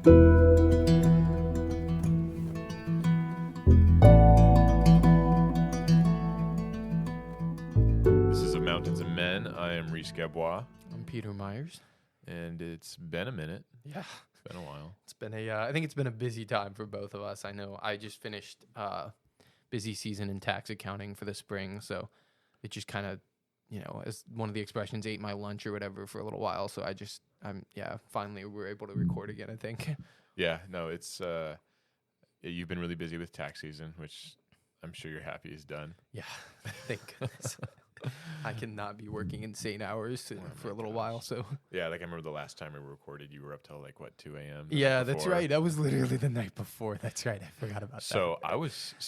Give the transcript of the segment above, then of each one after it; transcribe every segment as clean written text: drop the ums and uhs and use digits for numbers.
This is Mountains and Men. I am Reese Gabois. I'm Peter Myers. And it's been a minute. Yeah. It's been a while. It's been I think it's been a busy time for both of us. I know I just finished busy season in tax accounting for the spring. So it just kind of, as one of the expressions, ate my lunch or whatever for a little while. So finally we're able to record again, I think. Yeah, no, it's, you've been really busy with tax season, which I'm sure you're happy is done. Yeah. Thank goodness. I cannot be working insane hours for a little while. So yeah, like I remember the last time we recorded, you were up till 2 a.m. Yeah, that's right. That was literally the night before. That's right. I forgot about that.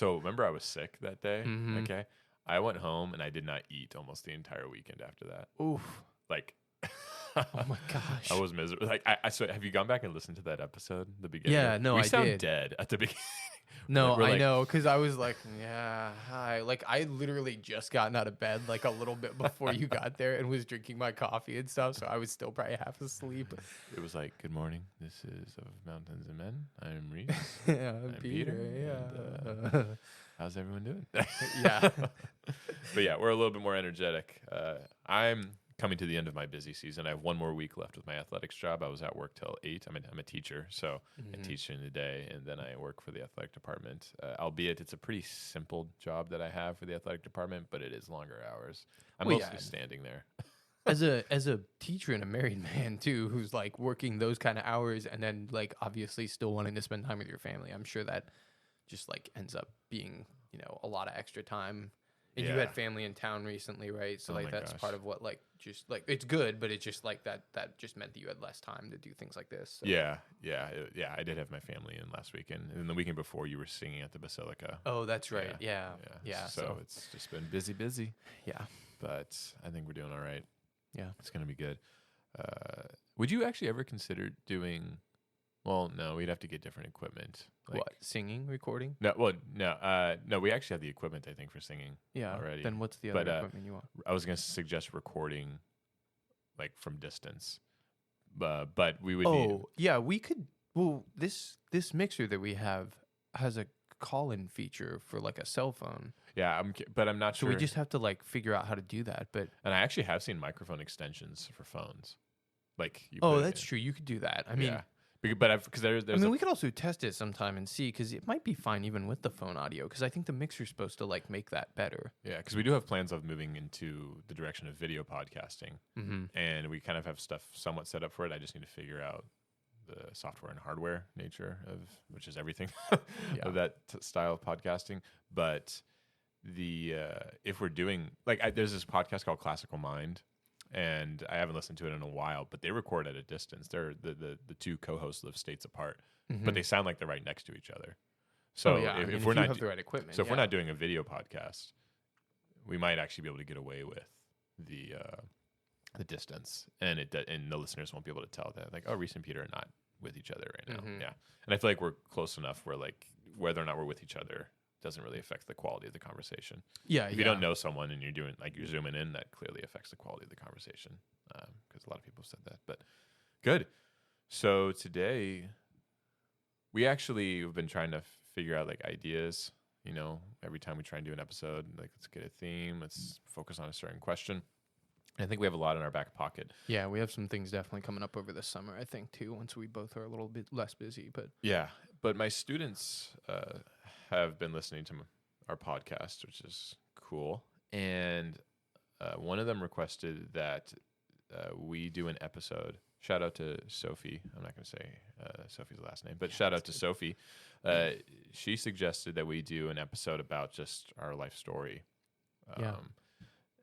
Remember I was sick that day. Mm-hmm. Okay, I went home and I did not eat almost the entire weekend after that. Oof. Oh my gosh. I was miserable. So have you gone back and listened to that episode? The beginning. Yeah, no, I did. We sound dead at the beginning. No, I know, because I was like, yeah, hi. I literally just gotten out of bed a little bit before you got there and was drinking my coffee and stuff, so I was still probably half asleep. It was like, good morning, this is of Mountains and Men. I'm Reese. Yeah, I'm Peter. Yeah. And, how's everyone doing? Yeah. But yeah, we're a little bit more energetic. I'm coming to the end of my busy season. I have one more week left with my athletics job. I was at work till 8. I'm a teacher, so I teach during the day, and then I work for the athletic department. Albeit it's a pretty simple job that I have for the athletic department, but it is longer hours. I'm mostly standing there. As a teacher and a married man too, who's working those kind of hours, and then obviously still wanting to spend time with your family, I'm sure that just ends up being a lot of extra time. And you had family in town recently, right? So that's part of what it's good, but it's just that just meant that you had less time to do things like this. So. Yeah. I did have my family in last weekend, and the weekend before you were singing at the Basilica. Oh, that's right. Yeah. So it's just been busy. Yeah, but I think we're doing all right. Yeah, it's gonna be good. Would you actually ever consider doing? Well, no, we'd have to get different equipment. What, singing, recording? No, no. We actually have the equipment, I think, for singing. Yeah. Already. Then what's the other equipment you want? I was gonna suggest recording, from distance, but we would. Oh, yeah, we could. Well, this mixer that we have has a call-in feature for a cell phone. Yeah, but I'm not sure. So we just have to figure out how to do that. But and I actually have seen microphone extensions for phones. That's true. You could do that. I mean. Yeah. But because there's we could also test it sometime and see, because it might be fine even with the phone audio, because I think the mixer's supposed to make that better. Yeah, because we do have plans of moving into the direction of video podcasting, and we kind of have stuff somewhat set up for it. I just need to figure out the software and hardware nature of which is everything of that style of podcasting. But if we're doing there's this podcast called Classical Mind. And I haven't listened to it in a while, but they record at a distance. They're the two co-hosts live states apart, but they sound like they're right next to each other. So if we're not have the right equipment, if we're not doing a video podcast, we might actually be able to get away with the distance, and the listeners won't be able to tell that Reese and Peter are not with each other right now. Yeah, and I feel like we're close enough where whether or not we're with each other doesn't really affect the quality of the conversation. Yeah, if you don't know someone and you're doing you're zooming in, that clearly affects the quality of the conversation. Because a lot of people have said that. But good. So today, we actually have been trying to figure out ideas. Every time we try and do an episode, let's get a theme. Let's focus on a certain question. And I think we have a lot in our back pocket. Yeah, we have some things definitely coming up over the summer, I think, too, once we both are a little bit less busy. But yeah, but my students have been listening to our podcast, which is cool. And one of them requested that we do an episode. Shout out to Sophie. I'm not going to say Sophie's last name, but shout out to Sophie. She suggested that we do an episode about just our life story.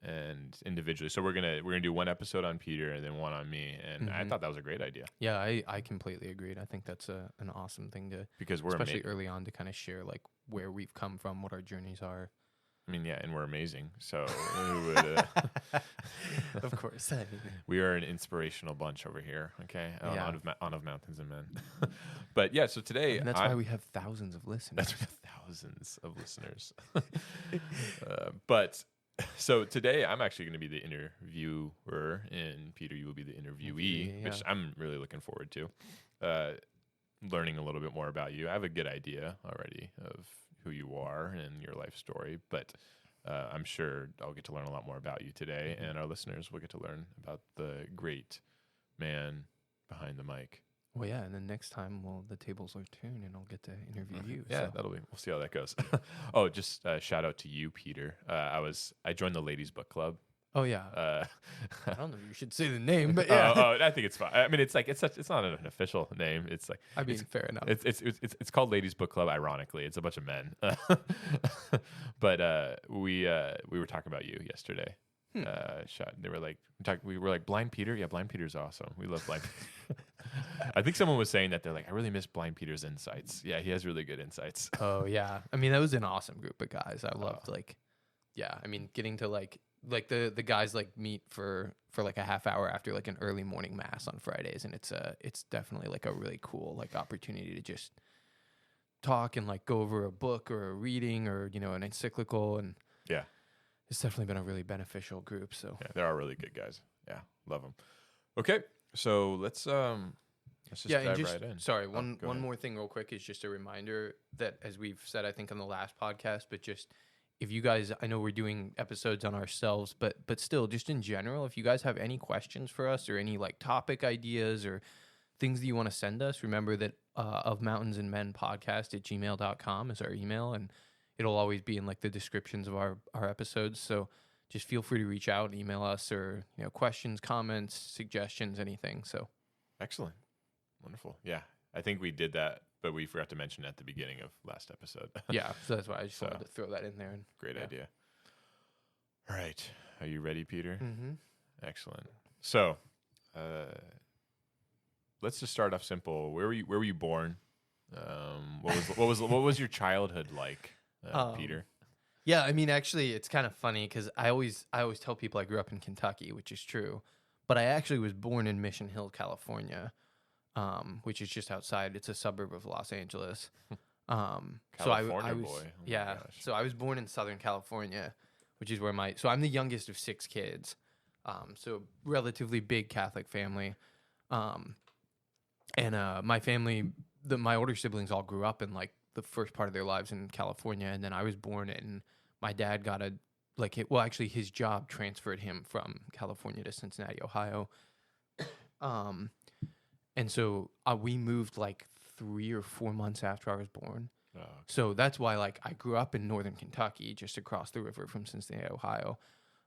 And individually. So we're gonna do one episode on Peter and then one on me. And I thought that was a great idea. Yeah, I completely agreed. I think that's an awesome thing to, because we're especially early on, to kind of share where we've come from, what our journeys are. I mean, yeah, and we're amazing. So we would, of course, we are an inspirational bunch over here. Okay, on of Mountains and Men. But yeah, so today, and that's why we have thousands of listeners. That's why we have thousands of listeners. But so today, I'm actually going to be the interviewer, and Peter, you will be the interviewee, which I'm really looking forward to. learning a little bit more about you. I have a good idea already of who you are and your life story, but I'm sure I'll get to learn a lot more about you today, and our listeners will get to learn about the great man behind the mic. Well, yeah, and then next time, the tables will turn, and I'll get to interview you. Yeah, so. we'll see how that goes. Oh, just shout out to you, Peter. I joined the ladies book club. Oh yeah. I don't know if you should say the name, but yeah. I think it's fine. I mean, it's not an official name. It's like, I mean, fair enough. It's called Ladies Book Club. Ironically, it's a bunch of men. But we were talking about you yesterday. They were like, we were like, Blind Peter. Yeah, Blind Peter's awesome. We love Blind Peter. I think someone was saying that they're like, I really miss Blind Peter's insights. Yeah, he has really good insights. Oh yeah. I mean, that was an awesome group of guys. I loved I mean, getting to like the guys like meet for like a half hour after like an early morning mass on Fridays, and it's definitely like a really cool like opportunity to just talk and like go over a book or a reading or an encyclical, and yeah, it's definitely been a really beneficial group. So yeah, they are really good guys. Yeah, love them. Okay, so let's just dive right in. Sorry, one more thing real quick is just a reminder that, as we've said, I think on the last podcast, but just if you guys, I know we're doing episodes on ourselves, but still, just in general, if you guys have any questions for us or any like topic ideas or things that you want to send us, remember that of Mountains and Men podcast at gmail.com is our email, and it'll always be in like the descriptions of our episodes. So just feel free to reach out and email us, or questions, comments, suggestions, anything. So excellent. Wonderful. Yeah, I think we did that, but we forgot to mention it at the beginning of last episode. Yeah, so that's why I just wanted to throw that in there. Great idea. All right. Are you ready, Peter? Mm-hmm. Excellent. So, let's just start off simple. Where were you born? What was your childhood like, Peter? Yeah, I mean, actually, it's kind of funny because I always tell people I grew up in Kentucky, which is true, but I actually was born in Mission Hill, California. Which is just outside. It's a suburb of Los Angeles. California boy. Yeah. So I was born in Southern California, which is where so I'm the youngest of 6 kids. So relatively big Catholic family. And my family, my older siblings all grew up in like the first part of their lives in California, and then I was born in. My dad got actually his job transferred him from California to Cincinnati, Ohio. And so we moved like 3 or 4 months after I was born. Oh, okay. So that's why like I grew up in northern Kentucky, just across the river from Cincinnati, Ohio.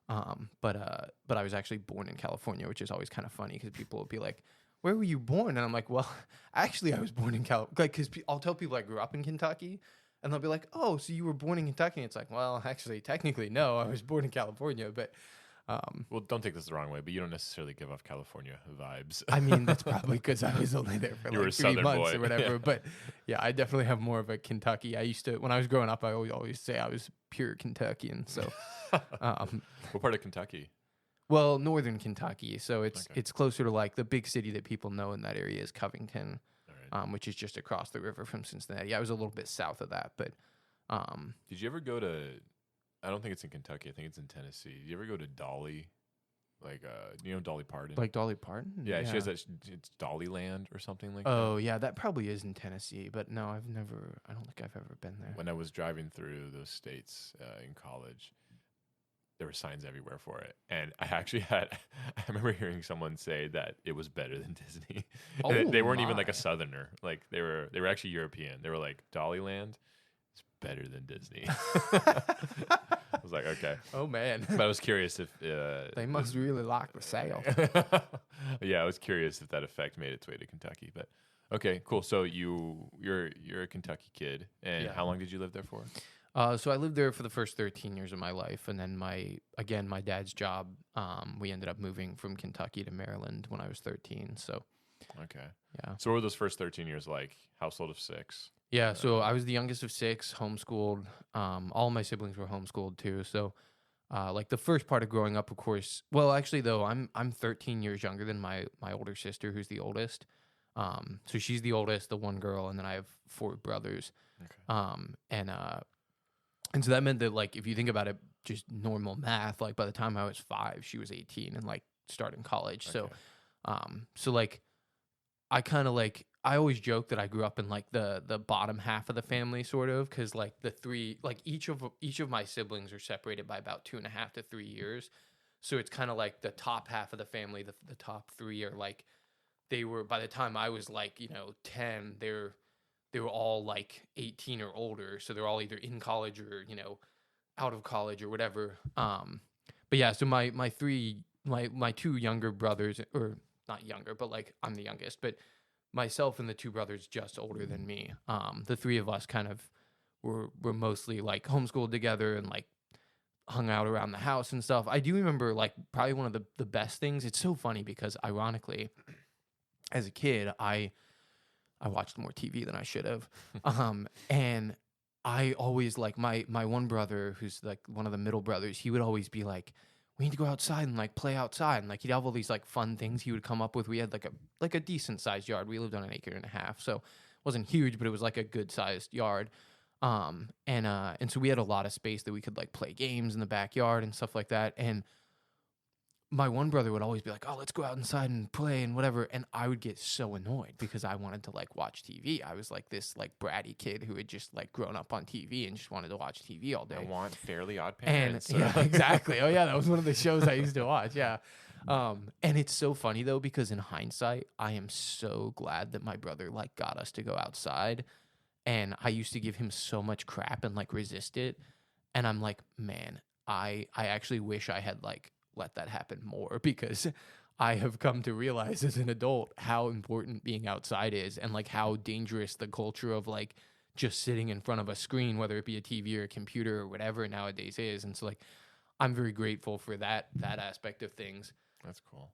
But I was actually born in California, which is always kind of funny because people will be like, "Where were you born?" And I'm like, "Well, actually, I was born in California." Like, because I'll tell people I grew up in Kentucky, and they'll be like, "Oh, so you were born in Kentucky?" And it's like, well, actually, technically, no, I was born in California, but. Well, don't take this the wrong way, but you don't necessarily give off California vibes. I mean, that's probably because I was only there for like 3 months or whatever. Yeah. But yeah, I definitely have more of a Kentucky. When I was growing up, I always say I was pure Kentuckian. So, what part of Kentucky? Well, northern Kentucky. So it's closer to like the big city that people know in that area is Covington, which is just across the river from Cincinnati. I was a little bit south of that, but. Did you ever go to? I don't think it's in Kentucky. I think it's in Tennessee. Did you ever go to Dolly? Like, Dolly Parton? Like Dolly Parton? Yeah, she has that. It's Dollyland or something like that. Oh, yeah, that probably is in Tennessee. But no, I don't think I've ever been there. When I was driving through those states in college, there were signs everywhere for it. And I remember hearing someone say that it was better than Disney. They weren't even like a Southerner. Like, they were actually European. They were like, Dollyland is better than Disney. I was like, okay. Oh, man. But I was curious if... they must really like the South. Yeah, I was curious if that effect made its way to Kentucky. But, okay, cool. So you're a Kentucky kid. And how long did you live there for? So I lived there for the first 13 years of my life. And then my dad's job, we ended up moving from Kentucky to Maryland when I was 13. So... Okay. Yeah. So what were those first 13 years like? Household of 6? Yeah, so I was the youngest of 6, homeschooled. All of my siblings were homeschooled too. So, like the first part of growing up, of course. Well, actually, though, I'm 13 years younger than my older sister, who's the oldest. So she's the oldest, the one girl, and then I have 4 brothers. Okay. And so that meant that like if you think about it, just normal math, like by the time I was 5, she was 18 and like starting college. Okay. So like I kind of like, I always joke that I grew up in like the bottom half of the family, sort of, because like the three, like each of my siblings are separated by about 2.5 to 3 years. So it's kind of like the top half of the family, the top three are like, they were, by the time I was like, 10, they were all like 18 or older. So they're all either in college or, out of college or whatever. But yeah, so my two younger brothers, or not younger, but like I'm the youngest, but myself and the two brothers just older than me. The three of us kind of were mostly like homeschooled together and like hung out around the house and stuff. I do remember like probably one of the best things. It's so funny because ironically, as a kid, I watched more TV than I should have. And I always like my one brother, who's like one of the middle brothers, he would always be like, we need to go outside and like play outside. And like he'd have all these like fun things he would come up with. We had like a decent sized yard. We lived on an acre and a half. So it wasn't huge, but it was like a good sized yard. And so we had a lot of space that we could like play games in the backyard and stuff like that. And my one brother would always be like, oh, let's go out inside and play and whatever. And I would get so annoyed because I wanted to like watch TV. I was like this like bratty kid who had just like grown up on TV and just wanted to watch TV all day. I want Fairly Odd Parents. And yeah, exactly. Oh yeah, that was one of the shows I used to watch. Yeah. And it's so funny though, because in hindsight, I am so glad that my brother like got us to go outside. And I used to give him so much crap and like resist it. And I'm like, man, I actually wish I had like let that happen more, because I have come to realize as an adult how important being outside is, and like how dangerous the culture of like just sitting in front of a screen, whether it be a TV or a computer or whatever nowadays is. And so like I'm very grateful for that aspect of things. That's cool.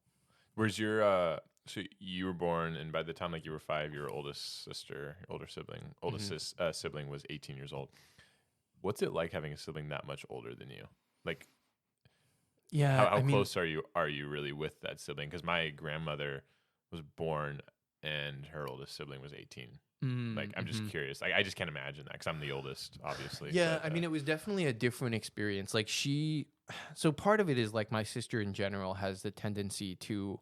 Where's your so you were born, and by the time like you were 5, your older sibling was 18 years old. What's it like having a sibling that much older than you? Like, yeah, how close are you really with that sibling? Because my grandmother was born and her oldest sibling was 18. Like, I'm just curious. Like, I just can't imagine that because I'm the oldest, obviously. Yeah, but, I mean, it was definitely a different experience. Like so part of it is like my sister in general has the tendency to,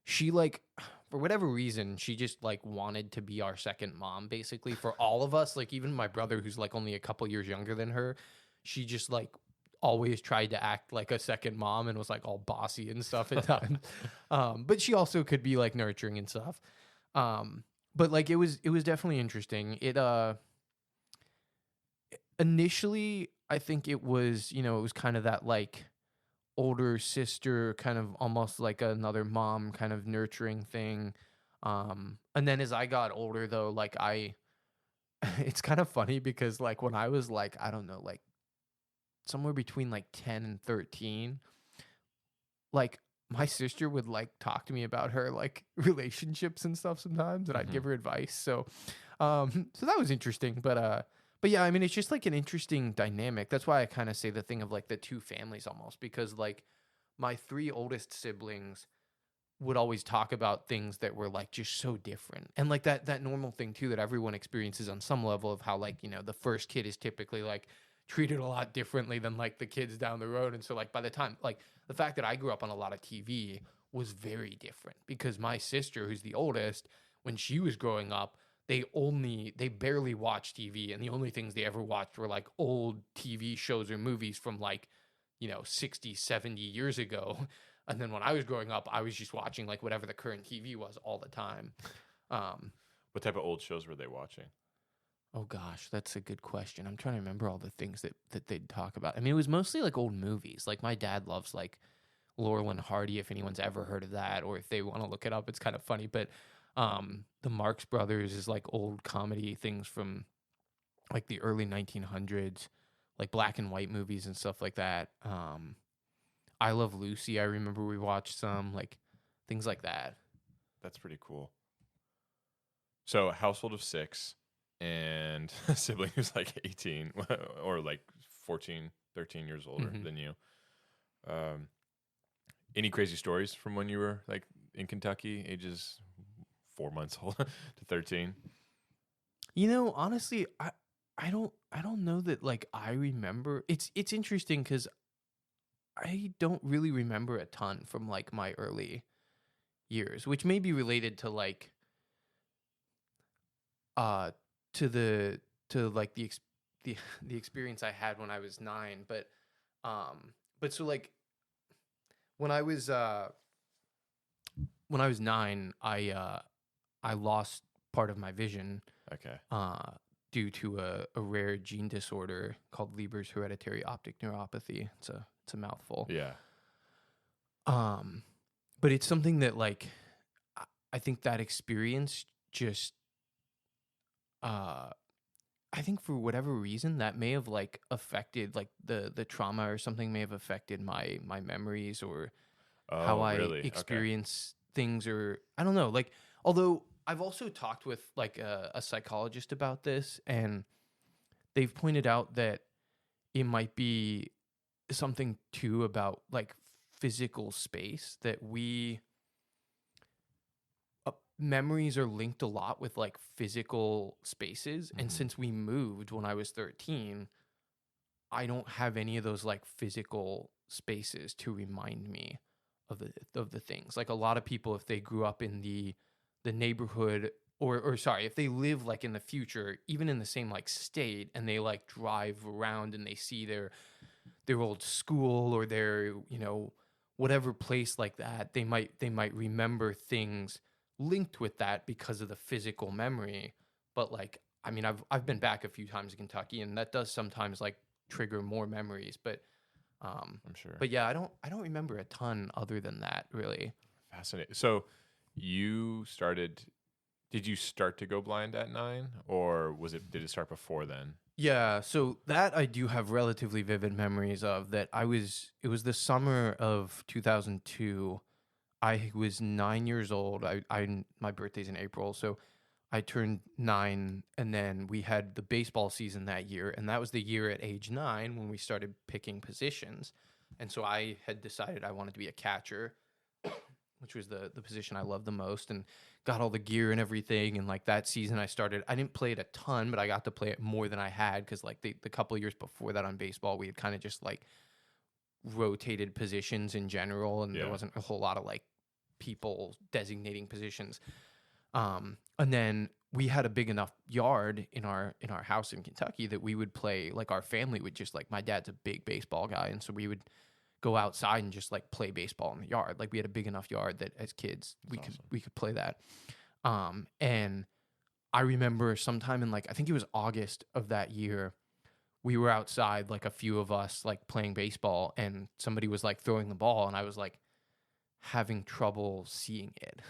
she like, for whatever reason, she just like wanted to be our second mom, basically, for all of us. Like even my brother, who's like only a couple years younger than her, she just like always tried to act like a second mom and was like all bossy and stuff at times. But she also could be like nurturing and stuff. But like it was definitely interesting. It initially I think it was kind of that like older sister kind of almost like another mom kind of nurturing thing. And then as I got older though, like it's kind of funny because like when I was like, I don't know, like somewhere between like 10 and 13, like my sister would like talk to me about her like relationships and stuff sometimes, and I'd give her advice. So that was interesting, but yeah, I mean, it's just like an interesting dynamic. That's why I kind of say the thing of like the two families almost, because like my 3 oldest siblings would always talk about things that were like just so different, and like that normal thing too that everyone experiences on some level of how like the first kid is typically like treated a lot differently than like the kids down the road. And so like by the time, like the fact that I grew up on a lot of TV was very different, because my sister, who's the oldest, when she was growing up, they barely watched TV, and the only things they ever watched were like old TV shows or movies from like 60, 70 years ago. And then when I was growing up, I was just watching like whatever the current TV was all the time. What type of old shows were they watching? Oh gosh, that's a good question. I'm trying to remember all the things that they'd talk about. I mean, it was mostly like old movies. Like my dad loves like Laurel and Hardy, if anyone's ever heard of that, or if they want to look it up, it's kind of funny. But the Marx Brothers is like old comedy things from like the early 1900s, like black and white movies and stuff like that. I Love Lucy, I remember we watched some, like things like that. That's pretty cool. So household of 6. And a sibling who's like 18 or like 14, 13 years older than you. Any crazy stories from when you were like in Kentucky, ages 4 months old to 13? Honestly, I don't know that like I remember. It's interesting because I don't really remember a ton from like my early years, which may be related to like to like the experience I had when I was 9, but so like when I was 9, I lost part of my vision Okay. due to a rare gene disorder called Leber's hereditary optic neuropathy. It's a mouthful. Yeah. But it's something that like I think that experience just I think for whatever reason that may have like affected like the trauma or something may have affected my memories or how Oh, I really? Okay. experience things, or I don't know. Like, although I've also talked with like a psychologist about this, and they've pointed out that it might be something too about like physical space that memories are linked a lot with like physical spaces. And since we moved when I was 13, I don't have any of those like physical spaces to remind me of the things. Like a lot of people, if they grew up in the neighborhood, or sorry, if they live like in the future, even in the same like state, and they like drive around and they see their old school or their, you know, whatever place like that, they might remember things linked with that because of the physical memory. But like, I mean, I've been back a few times in Kentucky, and that does sometimes like trigger more memories. But I'm sure. but yeah, I don't remember a ton other than that, really. Fascinating. So did you start to go blind at 9, or did it start before then? Yeah, so that I do have relatively vivid memories of. That it was the summer of 2002. I was 9 years old. My birthday's in April, so I turned 9, and then we had the baseball season that year, and that was the year at age 9 when we started picking positions. And so I had decided I wanted to be a catcher, which was the position I loved the most, and got all the gear and everything. And like that season, I didn't play it a ton, but I got to play it more than I had, because like the couple of years before that on baseball, we had kind of just like rotated positions in general, and there wasn't a whole lot of like people designating positions. And then we had a big enough yard in our house in Kentucky that we would play, like our family would just like, my dad's a big baseball guy, and so we would go outside and just like play baseball in the yard. Like we had a big enough yard that as kids we could play that. And I remember sometime in like, I think it was August of that year, we were outside, like a few of us like playing baseball, and somebody was like throwing the ball, and I was like having trouble seeing it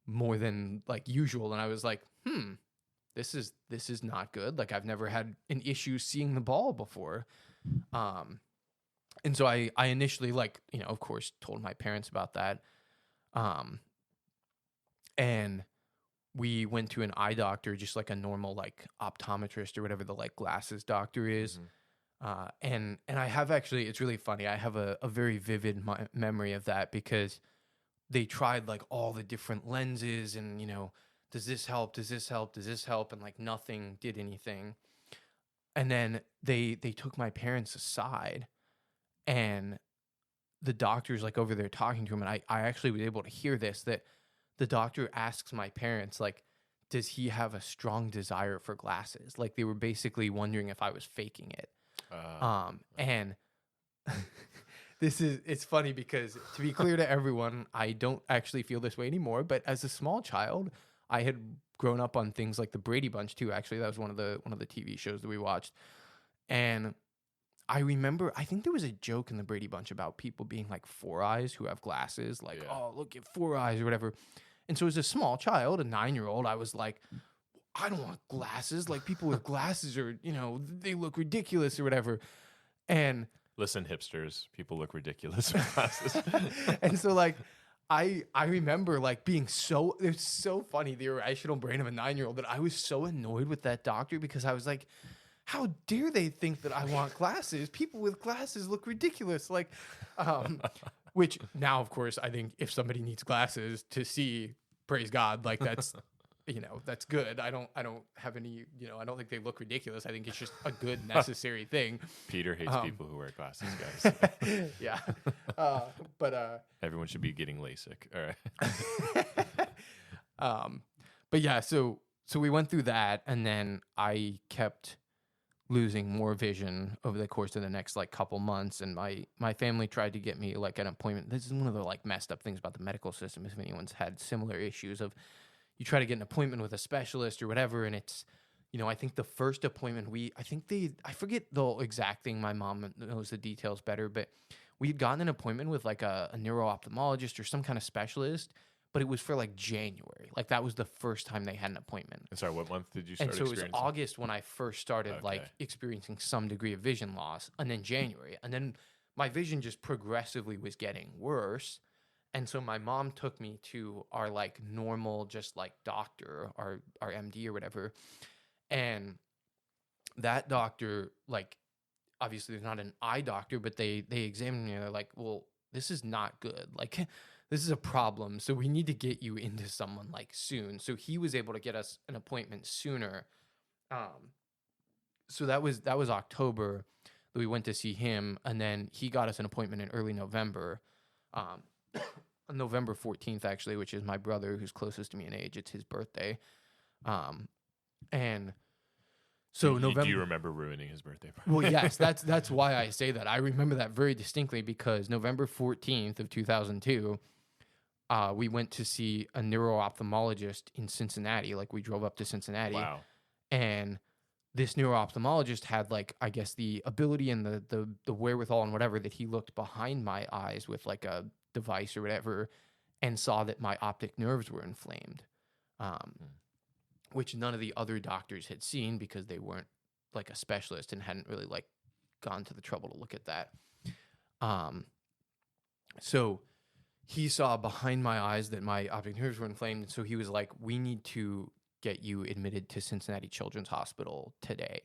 more than like usual. And I was like, this is not good. Like I've never had an issue seeing the ball before. And so I initially, like, you know, of course, told my parents about that. And we went to an eye doctor, just like a normal like optometrist or whatever the like glasses doctor is. And I have actually, it's really funny. I have a very vivid memory of that, because they tried like all the different lenses, and, you know, does this help? Does this help? Does this help? And like nothing did anything. And then they took my parents aside, and the doctor's like over there talking to him. And I actually was able to hear this, that the doctor asks my parents, like, does he have a strong desire for glasses? Like they were basically wondering if I was faking it. And it's funny, because to be clear to everyone, I don't actually feel this way anymore. But as a small child, I had grown up on things like the Brady Bunch too. Actually, that was one of the TV shows that we watched. And I remember, I think there was a joke in the Brady Bunch about people being like four eyes who have glasses, like, oh, look at four eyes or whatever. And so as a small child, a 9-year-old, I was like, I don't want glasses. Like people with glasses are, you know, they look ridiculous or whatever. And listen, hipsters, people look ridiculous with glasses. And so like, I remember like being it's so funny, the irrational brain of a 9-year-old, that I was so annoyed with that doctor, because I was like, how dare they think that I want glasses? People with glasses look ridiculous. Like, which now, of course, I think if somebody needs glasses to see, praise God, like that's, you know, that's good. I don't have any, you know, I don't think they look ridiculous. I think it's just a good, necessary thing. Peter hates people who wear glasses, guys. Yeah. But everyone should be getting LASIK. All right. But yeah, so so we went through that, and then I kept losing more vision over the course of the next like couple months, and my family tried to get me like an appointment. This is one of the like messed up things about the medical system, if anyone's had similar issues of you try to get an appointment with a specialist or whatever, and it's, I think the first appointment I forget the exact thing, my mom knows the details better, but we had gotten an appointment with like a neuro-ophthalmologist or some kind of specialist, but it was for like January. Like that was the first time they had an appointment. And sorry, what month did you start And so it was experiencing? August when I first started like experiencing some degree of vision loss, and then January. And then my vision just progressively was getting worse. And so my mom took me to our like normal, just like doctor, our MD or whatever. And that doctor, like, obviously they're not an eye doctor, but they examined me and they're like, well, this is not good. Like, this is a problem. So we need to get you into someone like soon. So he was able to get us an appointment sooner. So that was October that we went to see him. And then he got us an appointment in early November, on November 14th, actually, which is my brother who's closest to me in age. It's his birthday. And so November. Do you remember ruining his birthday party? Well, yes, that's why I say that. I remember that very distinctly because November 14th of 2002, we went to see a neuro-ophthalmologist in Cincinnati. Like, we drove up to Cincinnati. Wow. And this neuro-ophthalmologist had, like, I guess the ability and the wherewithal and whatever that he looked behind my eyes with, like, a device or whatever and saw that my optic nerves were inflamed, which none of the other doctors had seen because they weren't, like, a specialist and hadn't really, like, gone to the trouble to look at that. So he saw behind my eyes that my optic nerves were inflamed. And so he was like, we need to get you admitted to Cincinnati Children's Hospital today.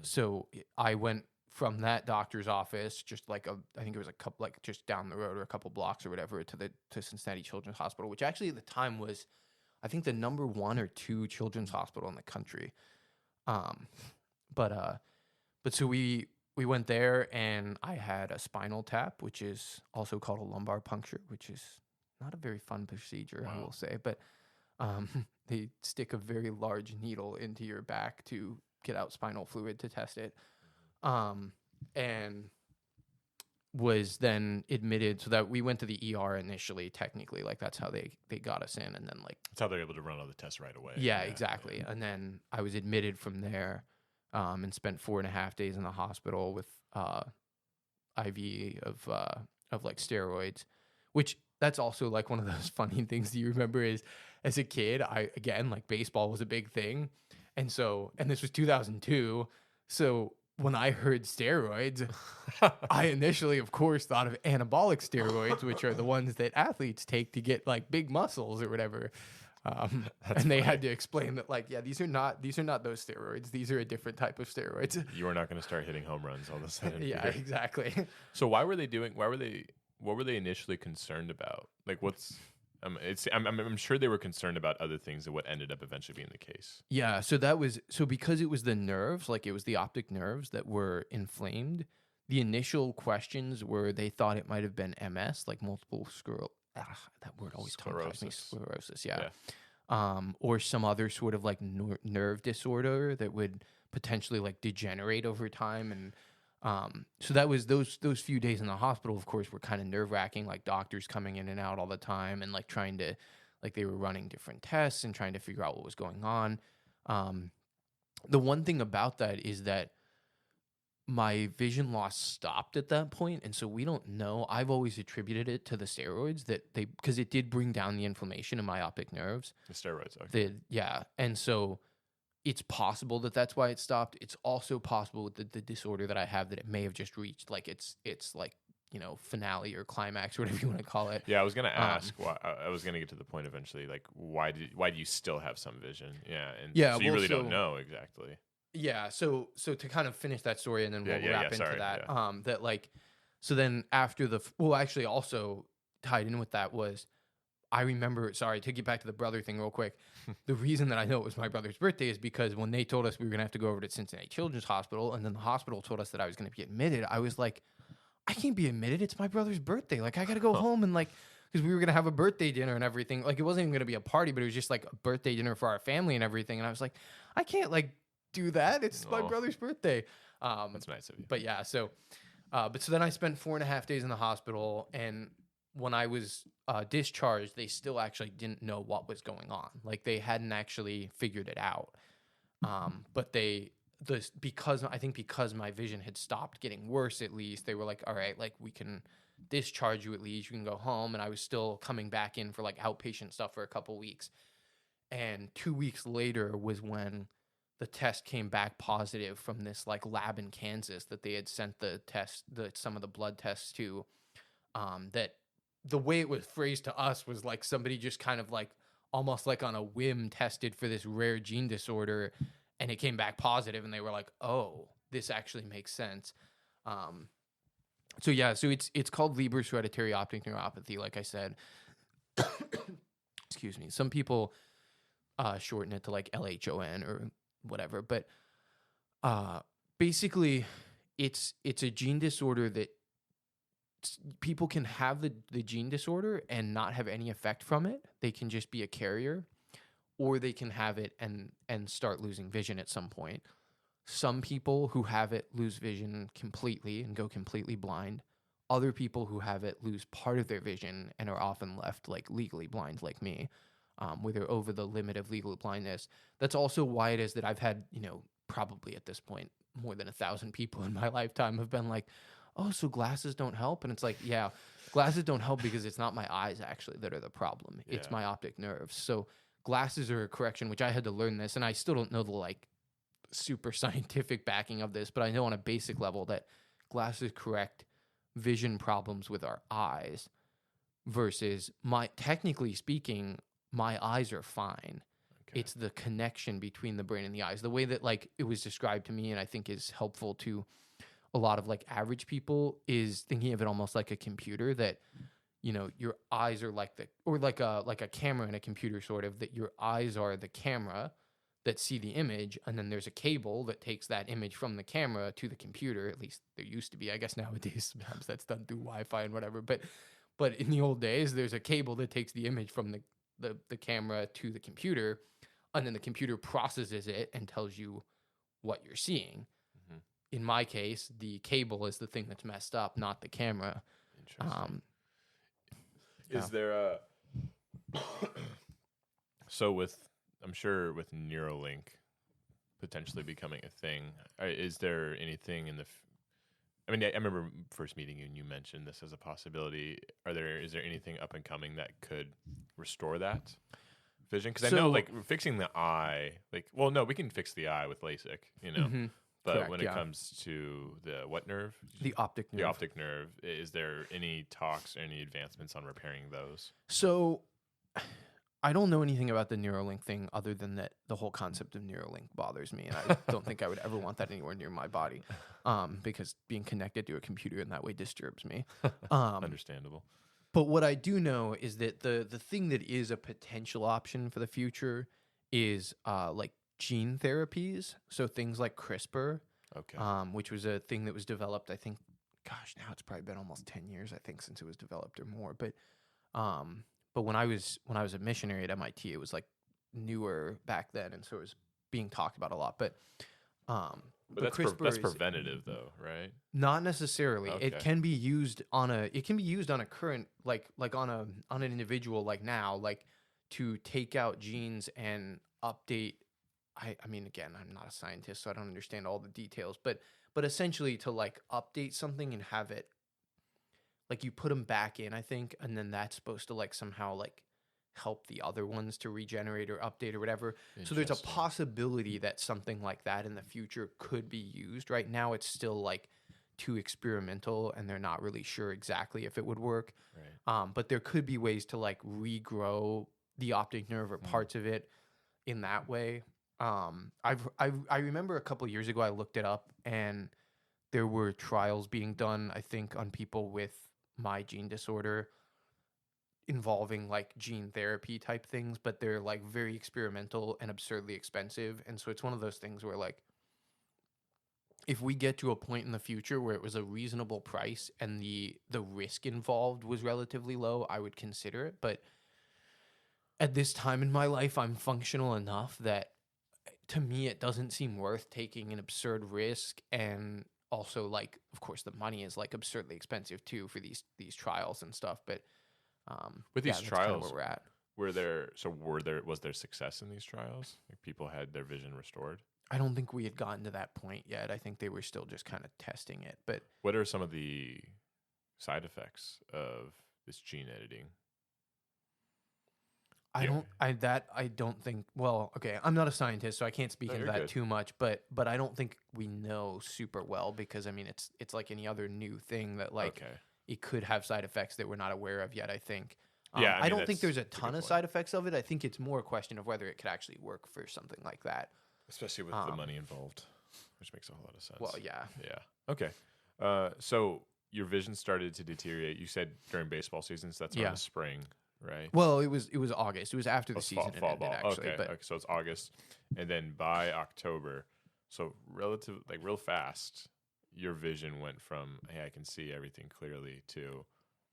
So I went from that doctor's office, just like I think it was a couple, like just down the road or a couple blocks or whatever, to Cincinnati Children's Hospital, which actually at the time was, I think, the number 1 or 2 children's hospital in the country. But so we went there, and I had a spinal tap, which is also called a lumbar puncture, which is not a very fun procedure, I will say. But they stick a very large needle into your back to get out spinal fluid to test it. And was then admitted, so that we went to the ER initially, technically. Like, that's how they got us in. And then, like... That's how they're able to run all the tests right away. Yeah, exactly. Yeah. And then I was admitted from there. And spent 4.5 days in the hospital with IV of like steroids, which that's also like one of those funny things that you remember is as a kid, like baseball was a big thing. And this was 2002. So when I heard steroids, I initially, of course, thought of anabolic steroids, which are the ones that athletes take to get like big muscles or whatever. And they had to explain that, like, yeah, these are not those steroids. These are a different type of steroids. You are not going to start hitting home runs all of a sudden. Yeah, exactly. So what were they initially concerned about? Like, I'm sure they were concerned about other things than what ended up eventually being the case. Yeah. So because it was the nerves, like it was the optic nerves that were inflamed. The initial questions were they thought it might have been MS, like multiple sclerosis. That word always tongue-ties me. Sclerosis, yeah. Or some other sort of like nerve disorder that would potentially like degenerate over time. And so that was those few days in the hospital, of course, were kind of nerve-wracking, like doctors coming in and out all the time and like trying to, like they were running different tests and trying to figure out what was going on. The one thing about that is that my vision loss stopped at that point, and so we don't know. I've always attributed it to the steroids because it did bring down the inflammation in my optic nerves. The steroids, okay. And so it's possible that that's why it stopped. It's also possible with the disorder that I have that it may have just reached like it's like, finale or climax or whatever you want to call it. Yeah, I was gonna ask. I was gonna get to the point eventually. Like, why do you still have some vision? Yeah, so you really don't know exactly. Yeah, so to kind of finish that story and then we'll wrap into that. Yeah. That like, so then after actually also tied in with that was, I remember, sorry, to get back to the brother thing real quick. The reason that I know it was my brother's birthday is because when they told us we were gonna have to go over to Cincinnati Children's Hospital, and then the hospital told us that I was gonna be admitted, I was like, I can't be admitted. It's my brother's birthday. Like, I gotta go home and like, because we were going to have a birthday dinner and everything. Like, it wasn't even going to be a party, but it was just like a birthday dinner for our family and everything. And I was like, I can't like do that. It's my brother's birthday. That's nice of you. But yeah, so then I spent 4.5 days in the hospital, and when I was discharged, they still actually didn't know what was going on. Like, they hadn't actually figured it out. But because my vision had stopped getting worse, at least they were like, all right, like, we can discharge you, at least you can go home. And I was still coming back in for like outpatient stuff for a couple weeks. And 2 weeks later was when the test came back positive from this like lab in Kansas that they had sent some of the blood tests to. That the way it was phrased to us was like somebody just kind of like almost like on a whim tested for this rare gene disorder, and it came back positive, and they were like, oh, this actually makes sense. So it's called Leber's hereditary optic neuropathy, like I said. Excuse me. Some people shorten it to like LHON or whatever, but basically it's a gene disorder that people can have the gene disorder and not have any effect from it. They can just be a carrier, or they can have it and start losing vision at some point. Some people who have it lose vision completely and go completely blind. Other people who have it lose part of their vision and are often left like legally blind, like me, where they're over the limit of legal blindness. That's also why it is that I've had, probably at this point, more than 1,000 people in my lifetime have been like, oh, so glasses don't help? And it's like, yeah, glasses don't help because it's not my eyes actually that are the problem. Yeah. It's my optic nerves. So glasses are a correction, which I had to learn this, and I still don't know the like super scientific backing of this, but I know on a basic level that glasses correct vision problems with our eyes versus technically speaking, my eyes are fine. Okay. It's the connection between the brain and the eyes. The way that like it was described to me, and I think is helpful to a lot of like average people, is thinking of it almost like a computer that, your eyes are like like a camera in a computer, sort of, that your eyes are the camera that see the image, and then there's a cable that takes that image from the camera to the computer. At least there used to be. I guess nowadays sometimes that's done through Wi-Fi and whatever. But in the old days, there's a cable that takes the image from the camera to the computer, and then the computer processes it and tells you what you're seeing. Mm-hmm. In my case, the cable is the thing that's messed up, not the camera. Interesting. Is there a I'm sure with Neuralink potentially becoming a thing, is there anything in I remember first meeting you and you mentioned this as a possibility. Is there anything up and coming that could restore that vision? Because I know like fixing the eye, we can fix the eye with LASIK, Mm-hmm. But correct, when it yeah. comes to the what nerve? The optic nerve. The optic nerve. Is there any talks or any advancements on repairing those? So I don't know anything about the Neuralink thing other than that the whole concept of Neuralink bothers me. And I don't think I would ever want that anywhere near my body, because being connected to a computer in that way disturbs me. Understandable. But what I do know is that the thing that is a potential option for the future is like gene therapies. So things like CRISPR, okay, which was a thing that was developed, I think, gosh, now it's probably been almost 10 years, I think, since it was developed or more. But when I was a missionary at MIT, it was like newer back then, and so it was being talked about a lot. But that's preventative though, right? Not necessarily. Okay. It can be used on a current like on an individual like now, like to take out genes and update. I mean, again, I'm not a scientist, so I don't understand all the details, but essentially to like update something and have it, like, you put them back in, I think, and then that's supposed to like somehow like help the other ones to regenerate or update or whatever. So there's a possibility that something like that in the future could be used. Right now it's still like too experimental, and they're not really sure exactly if it would work. Right. But there could be ways to like regrow the optic nerve or parts of it in that way. I remember a couple years ago I looked it up, and there were trials being done, I think, on people with my gene disorder involving like gene therapy type things, but they're like very experimental and absurdly expensive. And so it's one of those things where like if we get to a point in the future where it was a reasonable price and the risk involved was relatively low, I would consider it. But at this time in my life, I'm functional enough that to me, it doesn't seem worth taking an absurd risk. And also, like, of course, the money is like absurdly expensive too for these trials and stuff. But with these that's trials, where we're at. Was there success in these trials? Like people had their vision restored? I don't think we had gotten to that point yet. I think they were still just kind of testing it. But what are some of the side effects of this gene editing? I don't think. Well, okay, I'm not a scientist, so I can't speak into that too much. But I don't think we know super well because I mean it's like any other new thing that like it could have side effects that we're not aware of yet. I think. Yeah, I don't think there's a ton of side effects of it. I think it's more a question of whether it could actually work for something like that. Especially with the money involved, which makes a whole lot of sense. Well, yeah. Yeah. Okay. So your vision started to deteriorate. You said during baseball seasons. That's in the spring, right? Well, it was August. It was after the season fall ended, ball. actually. Okay. So it's August, and then by October, so real fast, your vision went from hey, I can see everything clearly to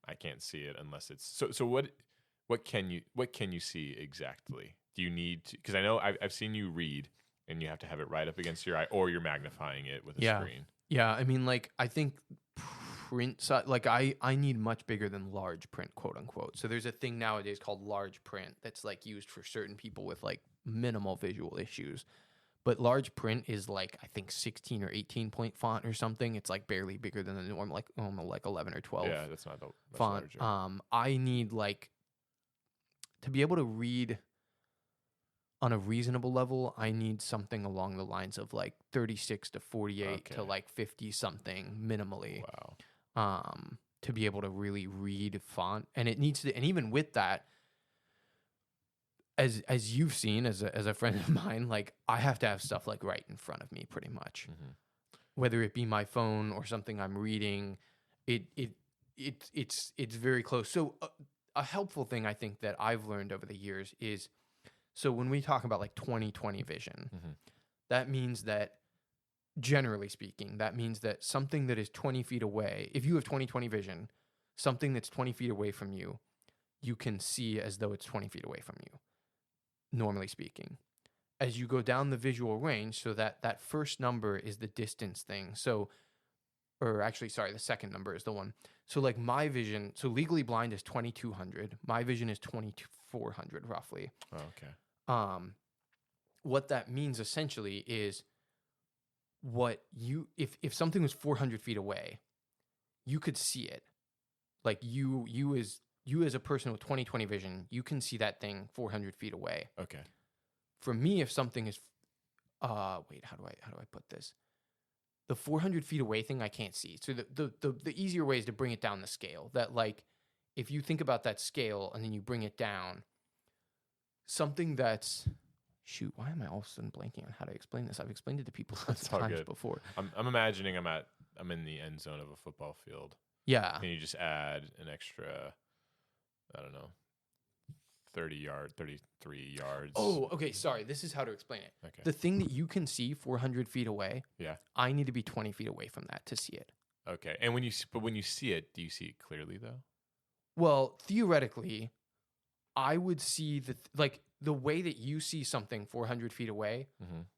I can't see it unless it's so. What can you see exactly? Do you need to? Because I know I've seen you read. And you have to have it right up against your eye, or you're magnifying it with a screen. Yeah, I mean, like, I think print size, like, I need much bigger than large print, quote unquote. So there's a thing nowadays called large print that's, like, used for certain people with, like, minimal visual issues. But large print is, like, I think 16 or 18 point font or something. It's, like, barely bigger than the normal, like 11 or 12 Yeah, that's not the font. Larger. I need, like, to be able to read on a reasonable level, I need something along the lines of like 36 to 48 to like 50 something minimally. Wow. To be able to really read font, and it needs to, and even with that, as you've seen as a friend of mine, like I have to have stuff like right in front of me, pretty much, whether it be my phone or something I'm reading. It's very close. So a helpful thing I think that I've learned over the years is. So when we talk about like 20/20 vision, that means that, generally speaking, that means that something that is 20 feet away, if you have 20/20 vision, something that's 20 feet away from you, you can see as though it's 20 feet away from you, normally speaking. As you go down the visual range, so that first number is the distance thing. So, or actually, sorry, the second number is the one. So like my vision, so legally blind is 2200. My vision is 2400 roughly. Oh, okay. What that means essentially is what you, if something was 400 feet away, you could see it. Like you as a person with 20/20 vision, you can see that thing 400 feet away. Okay. For me, if something is, wait, how do I put this? The 400 feet away thing I can't see. So the easier way is to bring it down the scale. That like, if you think about that scale and then you bring it down, something that's, shoot, why am I all of a sudden blanking on how to explain this? I've explained it to people times before. I'm imagining I'm in the end zone of a football field. Yeah. And you just add an extra, I don't know, 33 yards. Oh, okay. Sorry. This is how to explain it. Okay. The thing that you can see 400 feet away, yeah, I need to be 20 feet away from that to see it. Okay. And when you see it, do you see it clearly though? Well, theoretically, I would see the way that you see something 400 feet away,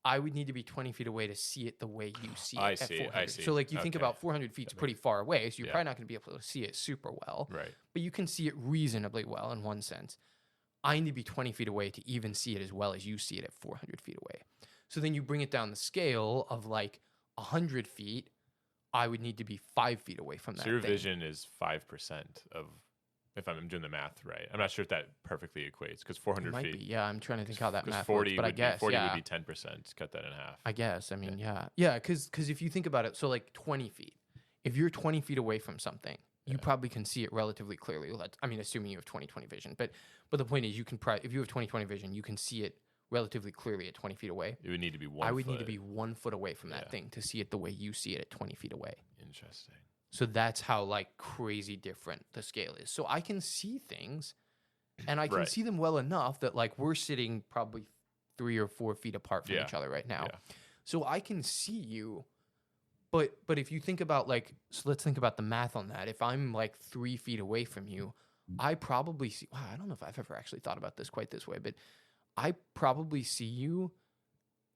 I would need to be 20 feet away to see it the way you see it at 400. I see. So like you think about 400 feet is pretty far away, so you're probably not going to be able to see it super well. Right. But you can see it reasonably well in one sense. I need to be 20 feet away to even see it as well as you see it at 400 feet away. So then you bring it down the scale of like 100 feet, I would need to be 5 feet away from that. So your vision is 5% of, if I'm doing the math right. I'm not sure if that perfectly equates because 400 feet. Be, yeah, I'm trying to think how that math 40 works, but I guess 40 would be 10%. Cut that in half. I guess. I mean, yeah, because if you think about it, so like 20 feet. If you're 20 feet away from something, you probably can see it relatively clearly. I mean, assuming you have 20/20 vision, but the point is, you can if you have 20/20 vision, you can see it relatively clearly at 20 feet away. It would need to be 1 foot. I would need to be 1 foot away from that thing to see it the way you see it at 20 feet away. Interesting. So that's how like crazy different the scale is. So I can see things, and I can see them well enough that like we're sitting probably 3 or 4 feet apart from each other right now. Yeah. So I can see you But if you think about like, so let's think about the math on that. If I'm like 3 feet away from you, I probably see. Wow, I don't know if I've ever actually thought about this quite this way, but I probably see you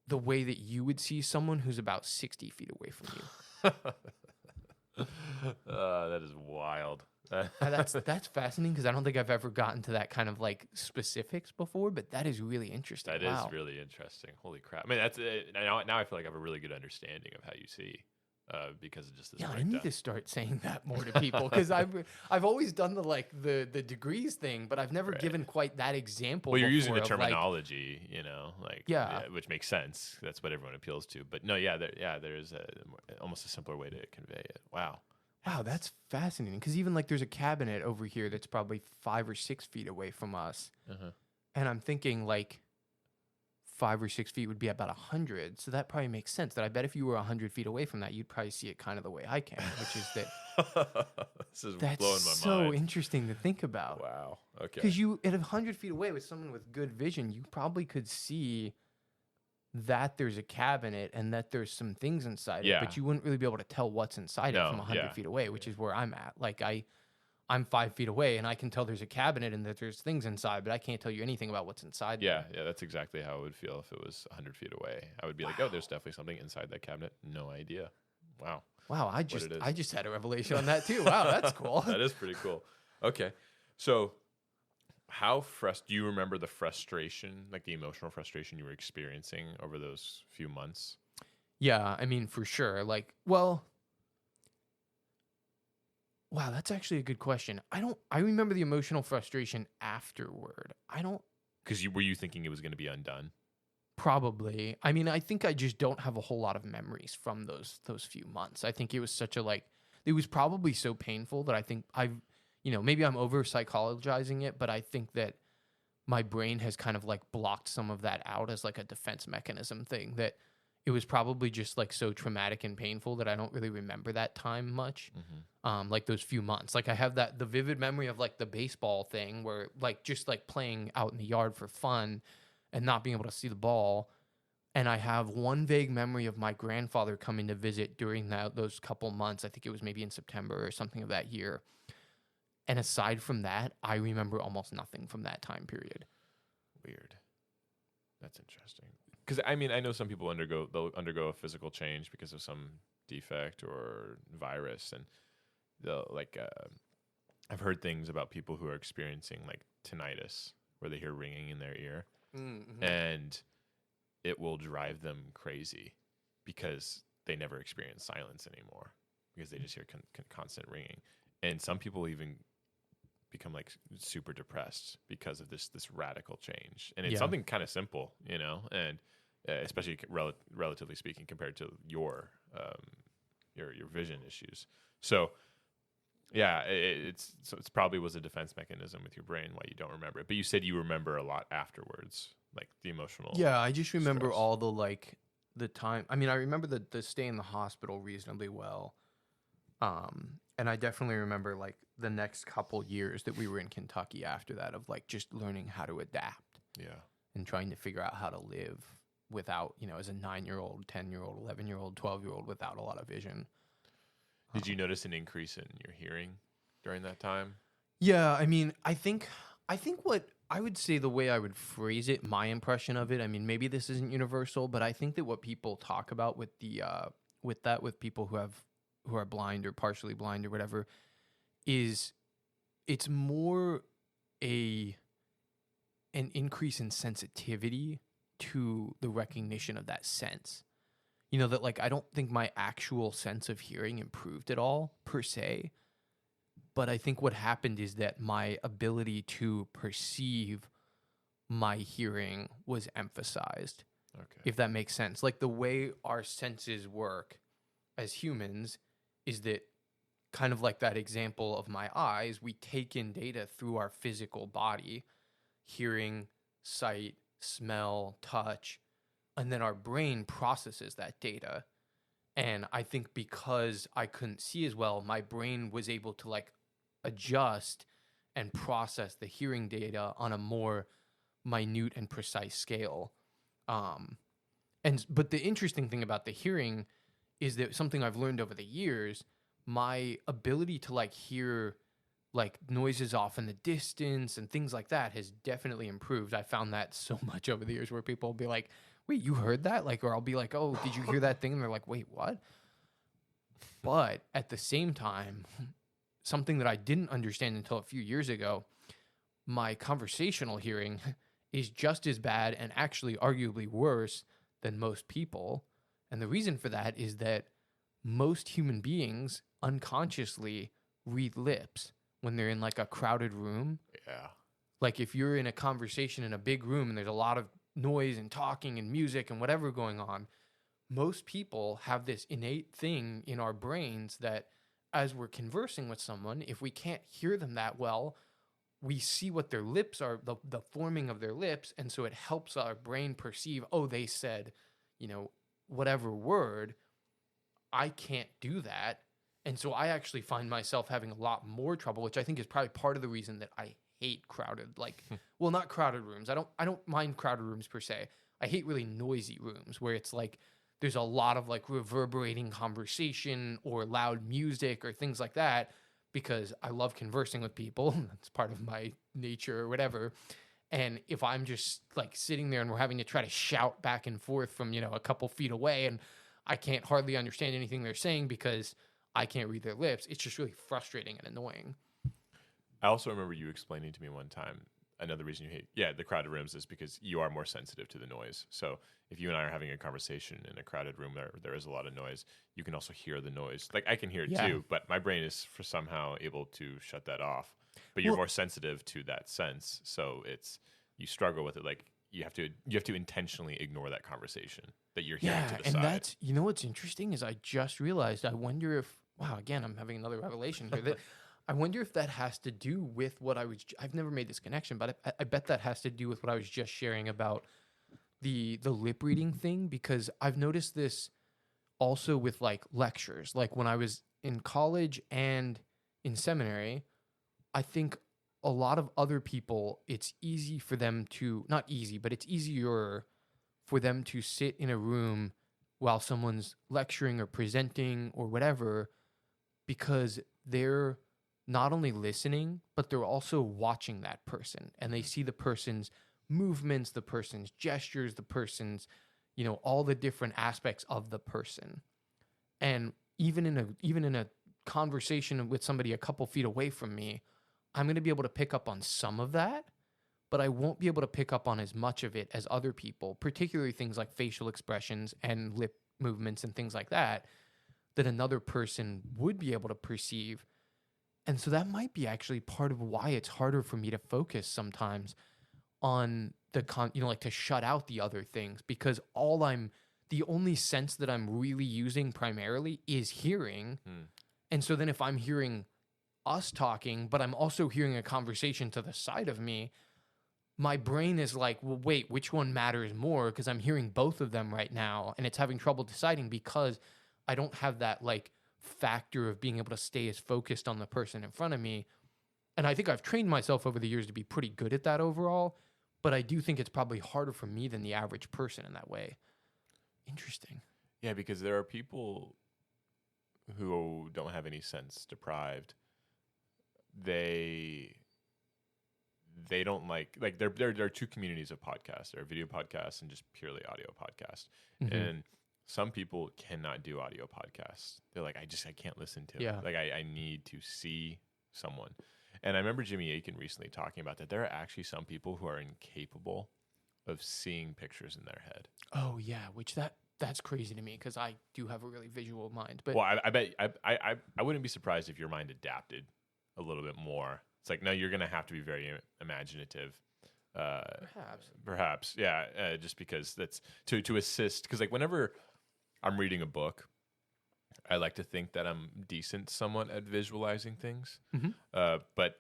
the way that you would see someone who's about 60 feet away from you. That is wild. That's fascinating because I don't think I've ever gotten to that kind of like specifics before, but that is really interesting. That is really interesting. Holy crap! I mean, that's now I feel like I have a really good understanding of how you see, because of just this. Yeah, breakdown. I need to start saying that more to people because I've always done the degrees thing, but I've never given quite that example. Well, you're using the before of, terminology, Yeah. which makes sense. That's what everyone appeals to. But no, there is almost a simpler way to convey it. Wow. Wow, that's fascinating. Because even like there's a cabinet over here that's probably 5 or 6 feet away from us, and I'm thinking like 5 or 6 feet would be about 100. So that probably makes sense. That I bet if you were 100 feet away from that, you'd probably see it kind of the way I can, which is that. This is That's blowing my so mind. interesting to think about. Wow. Okay. Because you at 100 feet away with someone with good vision, you probably could see that there's a cabinet and that there's some things inside it, but you wouldn't really be able to tell what's inside it from 100 feet away, which is where I'm at. Like I'm 5 feet away and I can tell there's a cabinet and that there's things inside, but I can't tell you anything about what's inside. Yeah, that's exactly how it would feel if it was 100 feet away. I would be like, oh, there's definitely something inside that cabinet. No idea. Wow. Wow, I just had a revelation on that too. Wow, that's cool. That is pretty cool. Okay. So do you remember the frustration, like the emotional frustration you were experiencing over those few months? Yeah, I mean, for sure. Like, well, wow, that's actually a good question. I remember the emotional frustration afterward. Because were you thinking it was going to be undone? Probably. I mean, I think I just don't have a whole lot of memories from those few months. I think it was it was probably so painful that I think maybe I'm over psychologizing it, but I think that my brain has kind of like blocked some of that out as like a defense mechanism thing, that it was probably just like so traumatic and painful that I don't really remember that time much. Like those few months, like I have the vivid memory of like the baseball thing where like just like playing out in the yard for fun and not being able to see the ball. And I have one vague memory of my grandfather coming to visit during those couple months. I think it was maybe in September or something of that year. And aside from that, I remember almost nothing from that time period. Weird. That's interesting. Because I mean, I know some people they'll undergo a physical change because of some defect or virus, and they'll I've heard things about people who are experiencing like tinnitus, where they hear ringing in their ear, and it will drive them crazy because they never experience silence anymore because they just hear constant ringing, and some people even become like super depressed because of this radical change. And it's something kind of simple, and especially relatively speaking compared to your vision issues. So yeah, it's probably was a defense mechanism with your brain why you don't remember it. But you said you remember a lot afterwards, like the emotional. Yeah, I just remember stress. all the time. I mean, I remember the stay in the hospital reasonably well. And I definitely remember like the next couple years that we were in Kentucky after that, of like just learning how to adapt. Yeah. And trying to figure out how to live without, as a 9-year-old, 10-year-old, 11-year-old, 12-year-old without a lot of vision. Did you notice an increase in your hearing during that time? Yeah, I mean, I think what I would say, the way I would phrase it, my impression of it, I mean, maybe this isn't universal, but I think that what people talk about with with people who are blind or partially blind or whatever, is it's more an increase in sensitivity to the recognition of that sense. That like I don't think my actual sense of hearing improved at all per se, but I think what happened is that my ability to perceive my hearing was emphasized. Okay. If that makes sense. Like the way our senses work as humans is that, kind of like that example of my eyes, we take in data through our physical body, hearing, sight, smell, touch, and then our brain processes that data. And I think because I couldn't see as well, my brain was able to like adjust and process the hearing data on a more minute and precise scale. But the interesting thing about the hearing is that something I've learned over the years, my ability to like hear like noises off in the distance and things like that has definitely improved. I found that so much over the years where people will be like, wait, you heard that? Like, or I'll be like, oh, did you hear that thing? And they're like, wait, what? But at the same time, something that I didn't understand until a few years ago, my conversational hearing is just as bad and actually arguably worse than most people. And the reason for that is that most human beings unconsciously read lips when they're in like a crowded room. Yeah. Like if you're in a conversation in a big room and there's a lot of noise and talking and music and whatever going on, most people have this innate thing in our brains that as we're conversing with someone, if we can't hear them that well, we see what their lips are, the forming of their lips. And so it helps our brain perceive, oh, they said, whatever word. I can't do that. And so I actually find myself having a lot more trouble, which I think is probably part of the reason that I hate crowded, well, not crowded rooms. I don't mind crowded rooms per se. I hate really noisy rooms where it's like there's a lot of like reverberating conversation or loud music or things like that, because I love conversing with people. That's part of my nature or whatever. And if I'm just like sitting there and we're having to try to shout back and forth from, a couple feet away and I can't hardly understand anything they're saying because I can't read their lips, it's just really frustrating and annoying. I also remember you explaining to me one time, another reason you hate the crowded rooms is because you are more sensitive to the noise. So if you and I are having a conversation in a crowded room, there is a lot of noise. You can also hear the noise. Like I can hear it too, but my brain is somehow able to shut that off. But you're more sensitive to that sense, so you struggle with it. Like you have to intentionally ignore that conversation that you're hearing to the side. And that's what's interesting is I just realized. I wonder if again I'm having another revelation here. That I wonder if that has to do with what I've never made this connection, but I bet that has to do with what I was just sharing about the lip reading thing, because I've noticed this also with like lectures. Like when I was in college and in seminary, I think a lot of other people, it's easy for them to, not easy, but it's easier for them to sit in a room while someone's lecturing or presenting or whatever, because they're not only listening, but they're also watching that person, and they see the person's movements, the person's gestures, the person's, all the different aspects of the person. And even in a conversation with somebody a couple feet away from me, I'm going to be able to pick up on some of that, but I won't be able to pick up on as much of it as other people, particularly things like facial expressions and lip movements and things like that another person would be able to perceive. And so that might be actually part of why it's harder for me to focus sometimes on like to shut out the other things, because the only sense that I'm really using primarily is hearing. And so then if I'm hearing us talking, but I'm also hearing a conversation to the side of me, my brain is like, well, wait, which one matters more? Because I'm hearing both of them right now, and it's having trouble deciding because I don't have that like factor of being able to stay as focused on the person in front of me. And I think I've trained myself over the years to be pretty good at that overall, but I do think it's probably harder for me than the average person in that way. Interesting. Yeah, because there are people who don't have any sense deprived. They don't like there are two communities of podcasts. There are video podcasts and just purely audio podcasts. Mm-hmm. And some people cannot do audio podcasts. They're like, I can't listen to it. Like I need to see someone. And I remember Jimmy Aiken recently talking about that. There are actually some people who are incapable of seeing pictures in their head. Oh yeah, which that's crazy to me because I do have a really visual mind. But I bet I wouldn't be surprised if your mind adapted a little bit more. It's like, no, you're going to have to be very imaginative. Perhaps. Yeah. Just because that's to assist. Because like whenever I'm reading a book, I like to think that I'm decent somewhat at visualizing things. Mm-hmm. But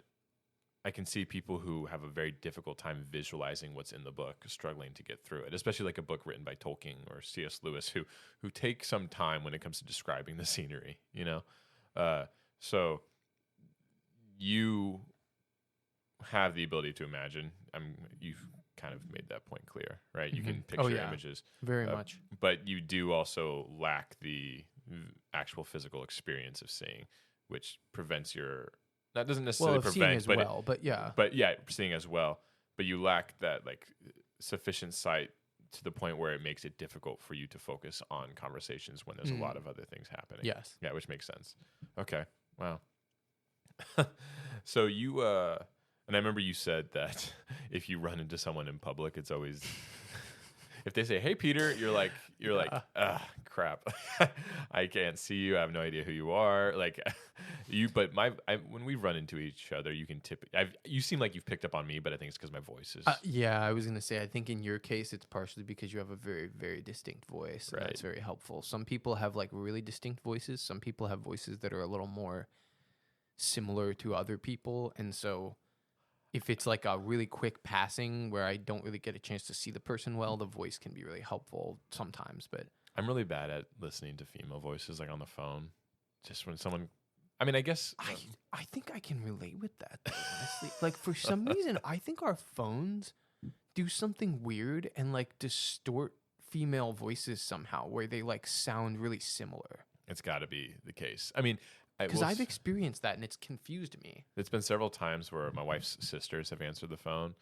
I can see people who have a very difficult time visualizing what's in the book, struggling to get through it, especially like a book written by Tolkien or C.S. Lewis, who take some time when it comes to describing the scenery, So you have the ability to imagine. You've kind of made that point clear, right? You can picture images very much, but you do also lack the actual physical experience of seeing, which prevents your, that doesn't Well, necessarily of seeing prevent, as but well, but yeah. but yeah, seeing as well, but you lack that like sufficient sight to the point where it makes it difficult for you to focus on conversations when there's a lot of other things happening. Yes. Yeah, which makes sense. Okay. Wow. So you and I remember you said that if you run into someone in public, it's always if they say, "Hey, Peter," you're like, "Ah, crap, I can't see you. I have no idea who you are." Like, but when we run into each other, you can you seem like you've picked up on me, but I think it's because my voice is. Yeah, I was gonna say. I think in your case, it's partially because you have a very, very distinct voice, and that's very helpful. Some people have like really distinct voices. Some people have voices that are a little more similar to other people, and so if it's like a really quick passing where I don't really get a chance to see the person well, the voice can be really helpful sometimes. But I'm really bad at listening to female voices, like on the phone. Just when someone, I mean, I guess I think I can relate with that, though, honestly. Like for some reason, I think our phones do something weird and like distort female voices somehow, where they like sound really similar. It's got to be the case. I mean, because I've experienced that and it's confused me. It's been several times where my wife's sisters have answered the phone,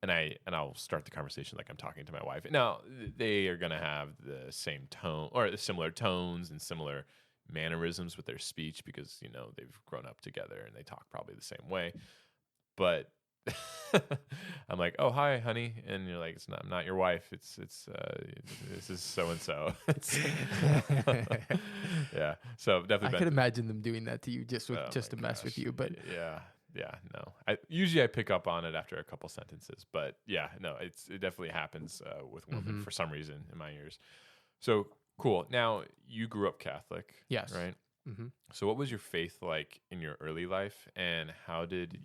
and I'll start the conversation like I'm talking to my wife. Now they are gonna have the same tone or similar tones and similar mannerisms with their speech because they've grown up together and they talk probably the same way. But I'm like, "Oh, hi, honey," and you're like, I'm not your wife. It's this is so and so." Yeah, so definitely. I could imagine them doing that to you just to mess with you, but yeah, no. Usually I pick up on it after a couple sentences, but yeah, no, it definitely happens with women for some reason in my ears. So cool. Now you grew up Catholic, yes, right? Mm-hmm. So what was your faith like in your early life, and how did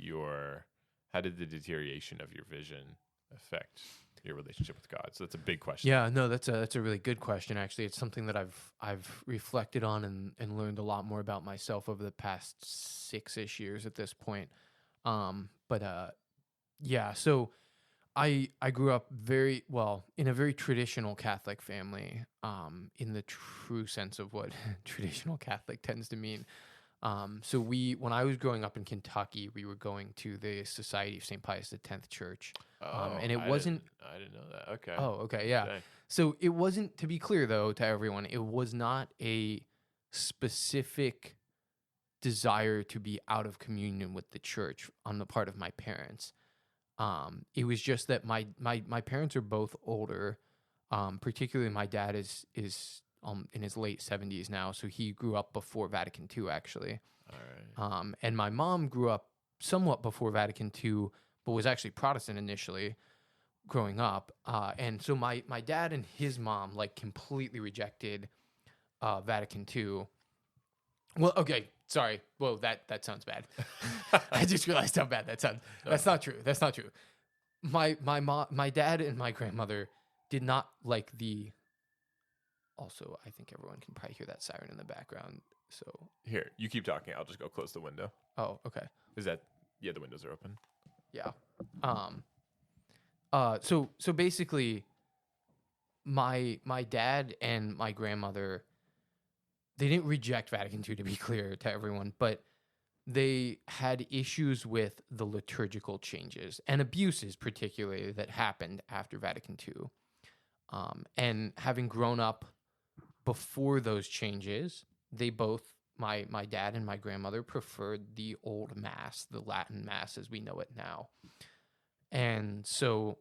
the deterioration of your vision affect your relationship with God? So that's a big question. Yeah, no, that's a really good question. Actually, it's something that I've reflected on and learned a lot more about myself over the past 6-ish years at this point. Yeah. So I grew up very well in a very traditional Catholic family, in the true sense of what traditional Catholic tends to mean. So when I was growing up in Kentucky, we were going to the Society of St. Pius X Church. And it wasn't. I didn't know that. Okay. Oh, okay. Yeah. Dang. So it wasn't, to be clear though, to everyone, it was not a specific desire to be out of communion with the church on the part of my parents. It was just that my parents are both older. Particularly my dad is in his late 70s now, so he grew up before Vatican II, actually. All right. And my mom grew up somewhat before Vatican II, but was actually Protestant initially growing up. And so my dad and his mom like completely rejected Vatican II. Well, okay, sorry. Well, that sounds bad. I just realized how bad that sounds. That's not true. That's not true. My dad and my grandmother did not like the. Also, I think everyone can probably hear that siren in the background. So here, you keep talking. I'll just go close the window. Oh, okay. The windows are open. Yeah. So basically, my dad and my grandmother, they didn't reject Vatican II, to be clear to everyone, but they had issues with the liturgical changes and abuses, particularly, that happened after Vatican II. And having grown up before those changes, they both, my dad and my grandmother, preferred the old Mass, the Latin Mass as we know it now. And so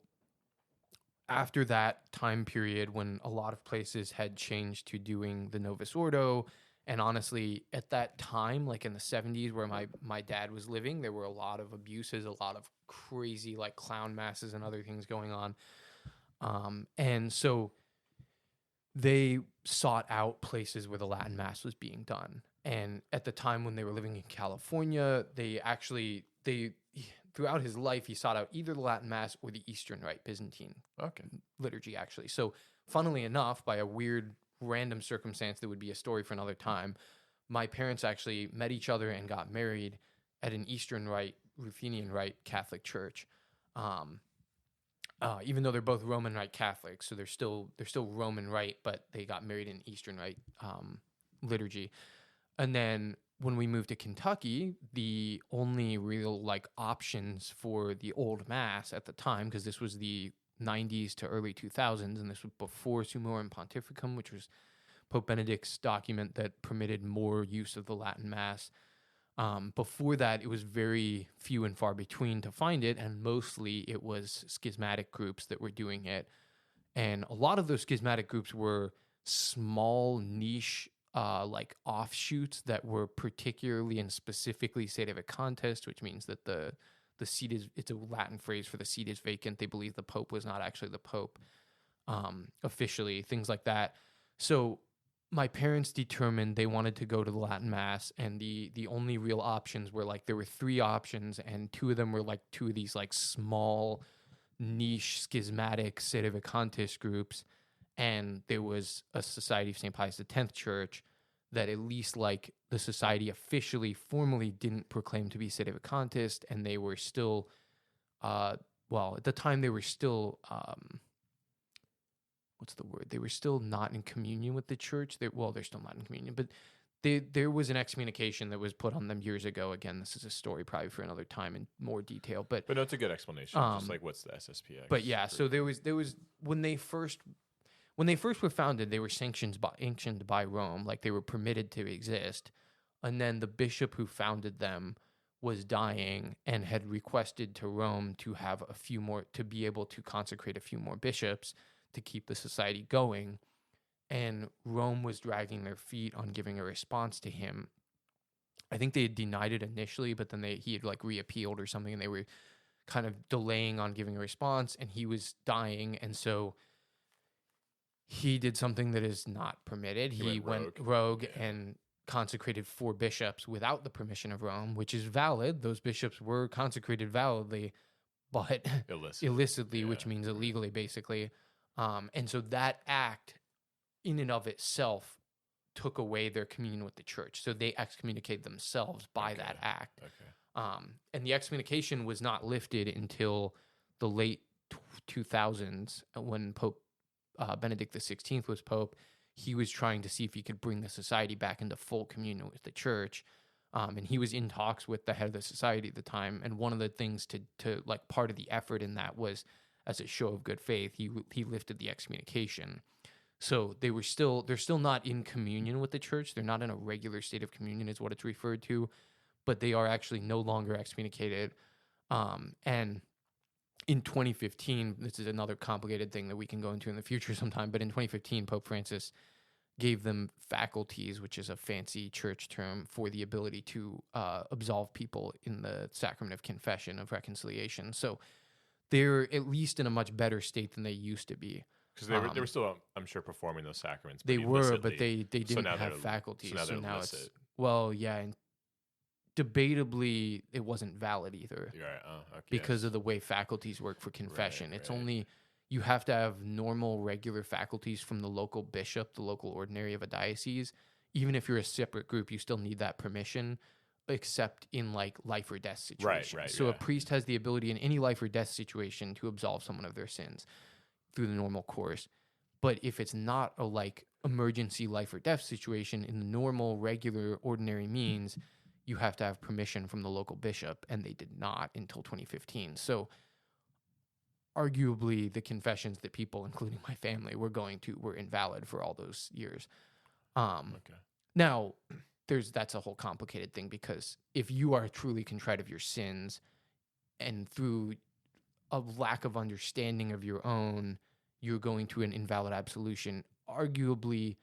after that time period when a lot of places had changed to doing the Novus Ordo, and honestly, at that time, like in the 70s where my dad was living, there were a lot of abuses, a lot of crazy like clown masses and other things going on. And so they sought out places where the Latin Mass was being done. And at the time when they were living in California, they throughout his life, he sought out either the Latin Mass or the Eastern Rite Byzantine liturgy, actually. So funnily enough, by a weird random circumstance that would be a story for another time, my parents actually met each other and got married at an Eastern Rite, Ruthenian Rite Catholic church. Even though they're both Roman Rite Catholics, so they're still Roman Rite, but they got married in Eastern Rite liturgy. And then when we moved to Kentucky, the only real like options for the old mass at the time, because this was the 90s to early 2000s, and this was before Summorum Pontificum, which was Pope Benedict's document that permitted more use of the Latin Mass. Before that, it was very few and far between to find it, and mostly it was schismatic groups that were doing it. And a lot of those schismatic groups were small niche like offshoots that were particularly and specifically sedevacantist, which means that the seat is, it's a Latin phrase for the seat is vacant. They believe the Pope was not actually the Pope officially, things like that. So my parents determined they wanted to go to the Latin Mass, and the only real options were like, there were 3 options, and 2 of them were like 2 of these like small niche schismatic sedevacantist groups, and there was a Society of St. Pius X church that at least like the society officially formally didn't proclaim to be sedevacantist, and they were still well, at the time they were still what's the word? They were still not in communion with the church. They're still not in communion, but there was an excommunication that was put on them years ago. Again, this is a story probably for another time in more detail. But no, it's a good explanation. Just like, what's the SSPX? But yeah, so there was when they first were founded, they were sanctioned by Rome, like they were permitted to exist, and then the bishop who founded them was dying and had requested to Rome to have a few more, to be able to consecrate a few more bishops to keep the society going. And Rome was dragging their feet on giving a response to him. I think they had denied it initially, but then he had like reappealed or something, and they were kind of delaying on giving a response, and he was dying. And so he did something that is not permitted. He went rogue and consecrated 4 bishops without the permission of Rome, which is valid. Those bishops were consecrated validly, but illicitly, which means illegally, basically. And so that act in and of itself took away their communion with the church. So they excommunicated themselves by that act. And the excommunication was not lifted until the late 2000s when Pope Benedict XVI was Pope. He was trying to see if he could bring the society back into full communion with the church. And he was in talks with the head of the society at the time. And one of the things to like part of the effort in that was, as a show of good faith, he lifted the excommunication. So they're still not in communion with the church. They're not in a regular state of communion is what it's referred to, but they are actually no longer excommunicated. And in 2015, this is another complicated thing that we can go into in the future sometime, but in 2015, Pope Francis gave them faculties, which is a fancy church term for the ability to absolve people in the sacrament of confession, of reconciliation. So they're at least in a much better state than they used to be. Because they were still, I'm sure, performing those sacraments. They were, but they didn't have faculties. So now it's and debatably it wasn't valid either. Right. Because of the way faculties work for confession. It's only, you have to have normal, regular faculties from the local bishop, the local ordinary of a diocese. Even if you're a separate group, you still need that permission, except in like life or death situations. Right. So a priest has the ability in any life or death situation to absolve someone of their sins through the normal course. But if it's not a like emergency life or death situation, in the normal, regular, ordinary means, you have to have permission from the local bishop, and they did not until 2015. So arguably the confessions that people, including my family, were invalid for all those years. Now, that's a whole complicated thing, because if you are truly contrite of your sins and through a lack of understanding of your own, you're going to an invalid absolution, arguably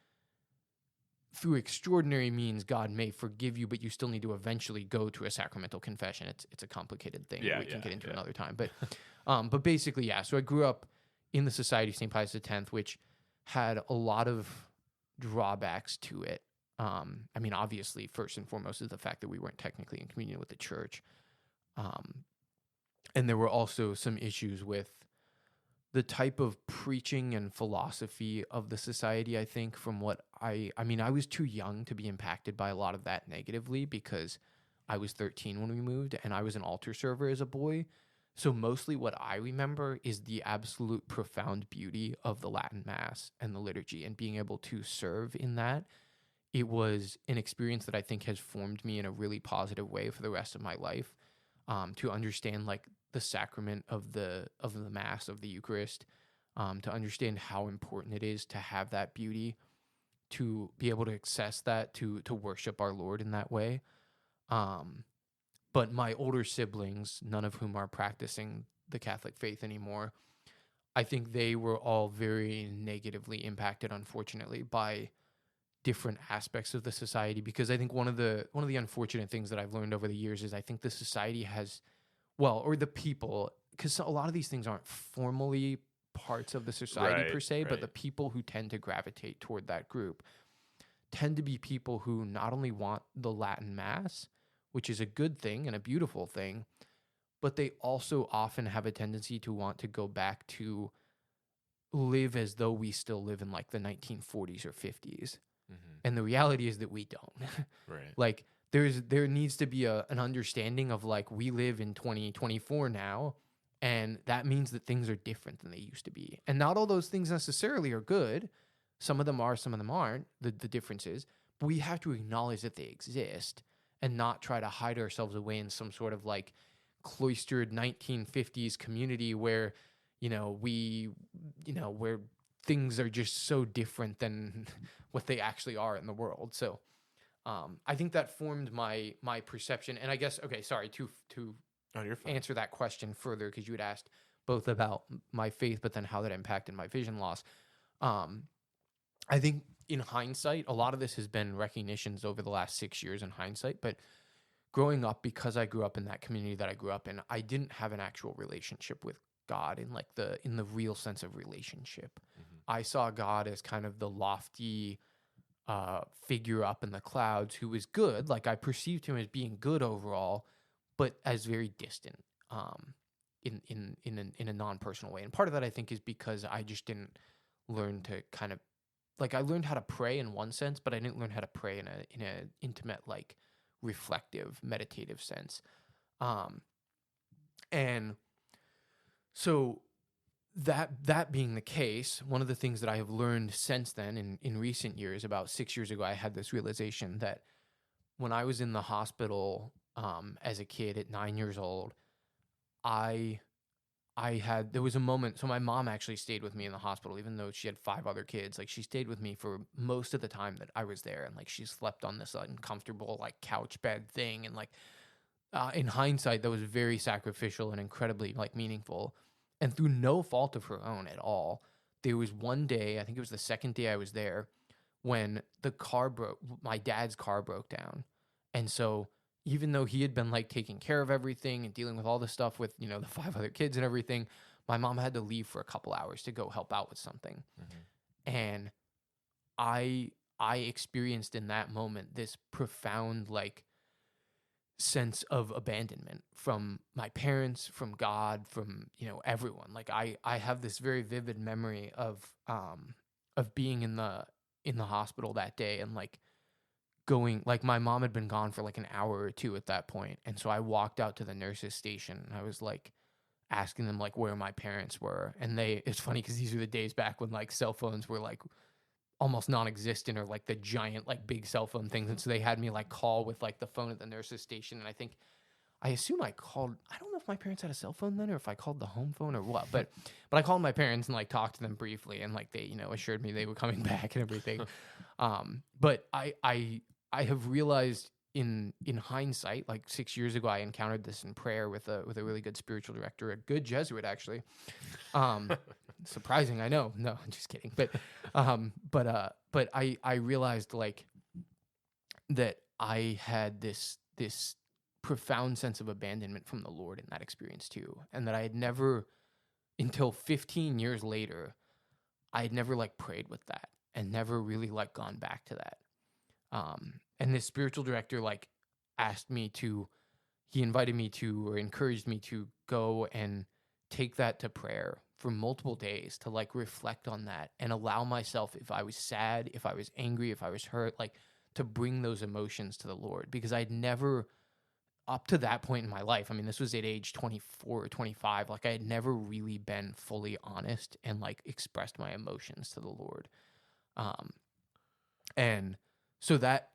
through extraordinary means, God may forgive you, but you still need to eventually go to a sacramental confession. It's a complicated thing we can get into another time. But basically, so I grew up in the Society of St. Pius X, which had a lot of drawbacks to it. I mean, obviously, first and foremost is the fact that we weren't technically in communion with the church. And there were also some issues with the type of preaching and philosophy of the society, I think, from what I was too young to be impacted by a lot of that negatively, because I was 13 when we moved and I was an altar server as a boy. So mostly what I remember is the absolute profound beauty of the Latin Mass and the liturgy, and being able to serve in that it was an experience that I think has formed me in a really positive way for the rest of my life, to understand like the sacrament of the Mass, of the Eucharist, to understand how important it is to have that beauty, to be able to access that, to worship our Lord in that way. But my older siblings, none of whom are practicing the Catholic faith anymore, I think they were all very negatively impacted, unfortunately, by different aspects of the society. Because I think one of the unfortunate things that I've learned over the years is I think the society has, well, or the people, because a lot of these things aren't formally parts of the society per se, but the people who tend to gravitate toward that group tend to be people who not only want the Latin Mass, which is a good thing and a beautiful thing, but they also often have a tendency to want to go back to live as though we still live in like the 1940s or 50s. And the reality is that we don't. Like there needs to be an understanding of like, we live in 2024 now, and that means that things are different than they used to be. And not all those things necessarily are good. Some of them are, some of them aren't, the differences. But we have to acknowledge that they exist and not try to hide ourselves away in some sort of like cloistered 1950s community where, where things are just so different than what they actually are in the world. So I think that formed my perception. And I guess, okay, sorry, to answer that question further, because you had asked both about my faith, but then how that impacted my vision loss. I think in hindsight, a lot of this has been recognitions over the last 6 years in hindsight, but growing up, because I grew up in that community that I grew up in, I didn't have an actual relationship with God in the real sense of relationship. I saw God as kind of the lofty figure up in the clouds who was good. Like I perceived him as being good overall, but as very distant in a non-personal way. And part of that I think is because I just didn't learn to kind of like, I learned how to pray in one sense, but I didn't learn how to pray in a intimate, like reflective, meditative sense. And so that being the case, one of the things that I have learned since then in recent years, about 6 years ago, I had this realization that when I was in the hospital as a kid at 9 years old, there was a moment. So my mom actually stayed with me in the hospital, even though she had 5 other kids. Like she stayed with me for most of the time that I was there. And like, she slept on this uncomfortable like couch bed thing. And like, in hindsight, that was very sacrificial and incredibly like meaningful. And through no fault of her own at all, there was one day, I think it was the second day I was there, when my dad's car broke down. And so even though he had been like taking care of everything and dealing with all this stuff with, the 5 other kids and everything, my mom had to leave for a couple hours to go help out with something. And I experienced in that moment this profound like sense of abandonment from my parents, from God, from, everyone. Like I have this very vivid memory of being in the hospital that day and like going, like my mom had been gone for like an hour or two at that point. And so I walked out to the nurse's station and I was like asking them like where my parents were. And it's funny because these were the days back when like cell phones were like almost non-existent, or like the giant like big cell phone things. And so they had me like call with like the phone at the nurse's station. And I assume I called, I don't know if my parents had a cell phone then or if I called the home phone or what, but I called my parents and like talked to them briefly, and like they, assured me they were coming back and everything. But I have realized in hindsight, like 6 years ago, I encountered this in prayer with a really good spiritual director, a good Jesuit actually. Surprising, I know. No, I'm just kidding. But I realized like that I had this profound sense of abandonment from the Lord in that experience too, and that I had never, until 15 years later, I had never like prayed with that and never really like gone back to that. And this spiritual director like he invited me to, or encouraged me to go and take that to prayer for multiple days, to like reflect on that and allow myself, if I was sad, if I was angry, if I was hurt, like to bring those emotions to the Lord, because I'd never, up to that point in my life, I mean, this was at age 24 or 25, like I had never really been fully honest and like expressed my emotions to the Lord. And So that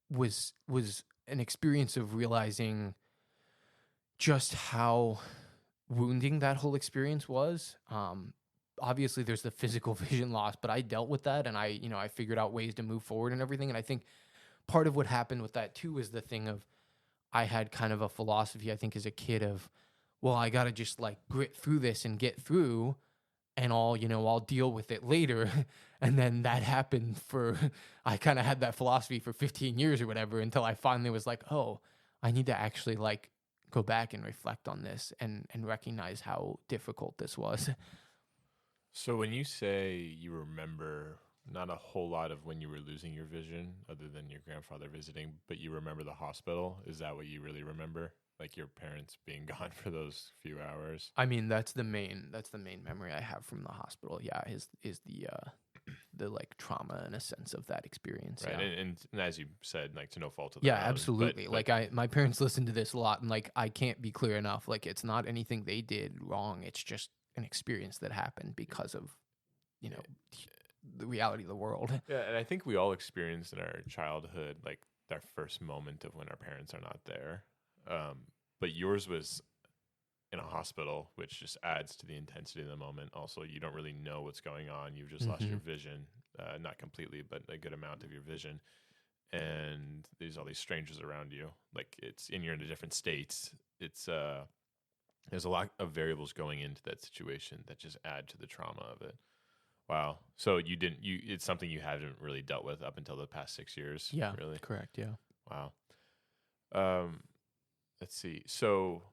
was an experience of realizing just how wounding that whole experience was. Obviously there's the physical vision loss, but I dealt with that, and I figured out ways to move forward and everything. And I think part of what happened with that too is the thing of, I had kind of a philosophy, I think, as a kid of, well, I got to just like grit through this and get through, and I'll deal with it later. And then that happened I kind of had that philosophy for 15 years or whatever, until I finally was like, oh, I need to actually like go back and reflect on this and recognize how difficult this was. So when you say you remember not a whole lot of when you were losing your vision, other than your grandfather visiting, but you remember the hospital, is that what you really remember? Like your parents being gone for those few hours? I mean, that's the main memory I have from the hospital. Yeah, is the like trauma in a sense of that experience. Right. Yeah. And as you said, like to no fault of their Yeah, own, absolutely. but My parents listen to this a lot, and like I can't be clear enough. Like, it's not anything they did wrong. It's just an experience that happened because of, the reality of the world. yeah, and I think we all experienced in our childhood like our first moment of when our parents are not there. But yours was in a hospital, which just adds to the intensity of the moment. Also, you don't really know what's going on. You've just lost your vision, not completely, but a good amount of your vision. And there's all these strangers around you. Like you're in a different state. There's a lot of variables going into that situation that just add to the trauma of it. Wow. So it's something you haven't really dealt with up until the past 6 years. Yeah, Really? correct. Yeah. Wow. Let's see. So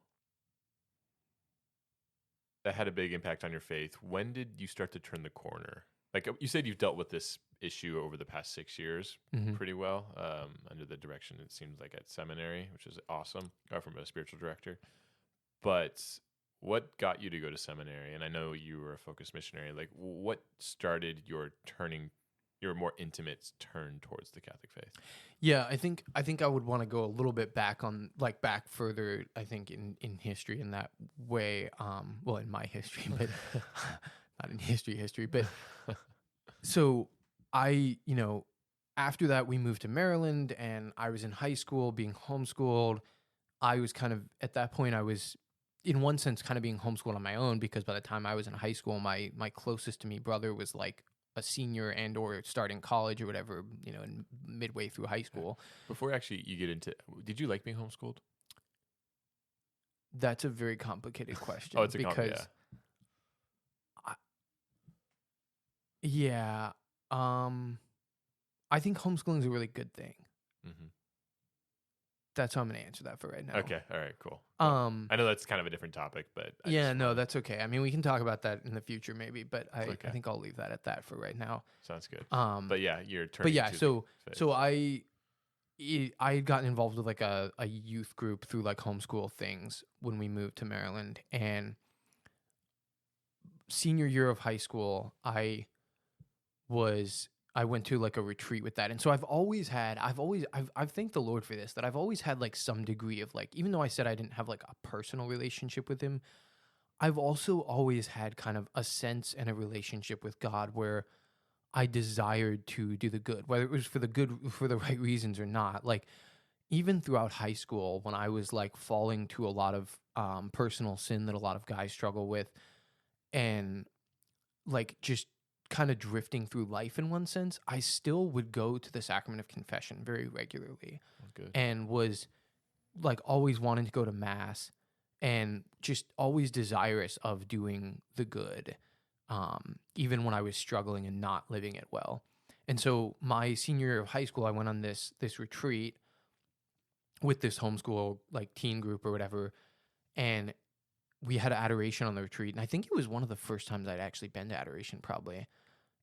that had a big impact on your faith. When did you start to turn the corner? Like you said, you've dealt with this issue over the past 6 years pretty well, under the direction, it seems like, at seminary, which is awesome, from a spiritual director. But what got you to go to seminary? And I know you were a focused missionary. Like, what started your more intimate turn towards the Catholic faith? Yeah, I think I would want to go a little bit back further, I think, in history in that way. Well, in my history, but not in history. But so after that we moved to Maryland, and I was in high school being homeschooled. I was kind of, at that point, I was in one sense kind of being homeschooled on my own, because by the time I was in high school, my closest to me brother was like a senior and or starting college or whatever, in midway through high school. Before actually you get into, did you like being homeschooled? That's a very complicated question. Oh, it's because yeah. I think homeschooling is a really good thing. Mm-hmm. That's how I'm going to answer that for right now. Okay. All right, cool. I know that's kind of a different topic, but that's okay. I mean, we can talk about that in the future maybe, but I think I'll leave that at that for right now. Sounds good. But yeah, you're turning. But yeah, so I had gotten involved with like a youth group through like homeschool things when we moved to Maryland, and senior year of high school, I went to like a retreat with that. And so I've thanked the Lord for this, that I've always had like some degree of like, even though I said I didn't have like a personal relationship with him, I've also always had kind of a sense and a relationship with God where I desired to do the good, whether it was for the right reasons or not. Like even throughout high school, when I was like falling to a lot of personal sin that a lot of guys struggle with, and like just kind of drifting through life in one sense, I still would go to the sacrament of confession very regularly. Good. And was like always wanting to go to mass, and just always desirous of doing the good, even when I was struggling and not living it well. And so my senior year of high school, I went on this retreat with this homeschool like teen group or whatever, and we had adoration on the retreat. And I think it was one of the first times I'd actually been to adoration, probably.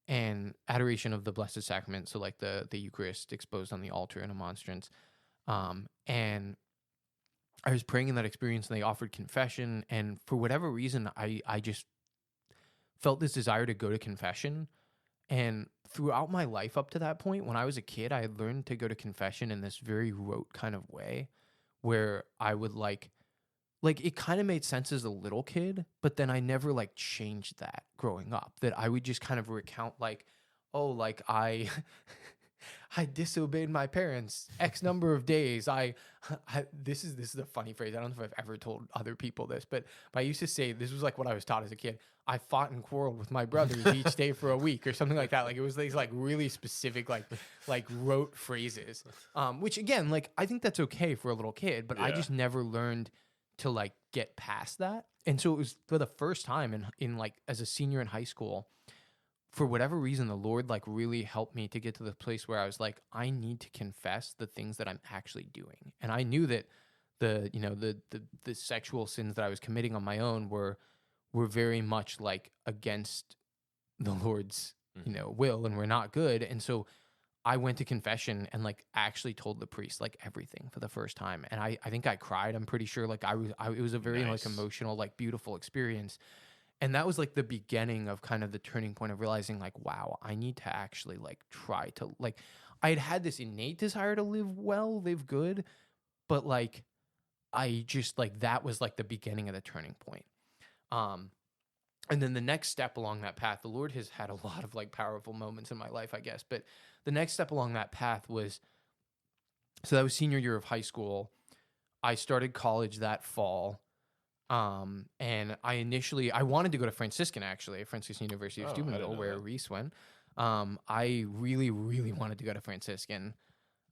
And adoration of the Blessed Sacrament, so like the Eucharist exposed on the altar in a monstrance. And I was praying in that experience, and they offered confession. And for whatever reason, I just felt this desire to go to confession. And throughout my life up to that point, when I was a kid, I had learned to go to confession in this very rote kind of way, where I would like it kind of made sense as a little kid, but then I never like changed that growing up, that I would just kind of recount like, oh, like I I disobeyed my parents X number of days. This is a funny phrase. I don't know if I've ever told other people this, but I used to say this was like what I was taught as a kid. I fought and quarreled with my brothers each day for a week or something like that. Like it was these like really specific like rote phrases. Which again, like I think that's okay for a little kid, but I just never learned to like get past that. And so it was for the first time in like as a senior in high school, for whatever reason, the Lord like really helped me to get to the place where I was like, I need to confess the things that I'm actually doing. And I knew that the sexual sins that I was committing on my own were very much like against the Lord's, will, and were not good. And so I went to confession and like actually told the priest like everything for the first time. And I think I cried. I'm pretty sure like it was a very like emotional, like beautiful experience. And that was like the beginning of kind of the turning point of realizing like, wow, I need to actually like try to like, I had this innate desire to live well, live good, but like, I just like, that was like the beginning of the turning point. And then the next step along that path, the Lord has had a lot of like powerful moments in my life, I guess. But the next step along that path was, so that was senior year of high school. I started college that fall. And I wanted to go to Franciscan University of Steubenville, where Reese went. I really, really wanted to go to Franciscan.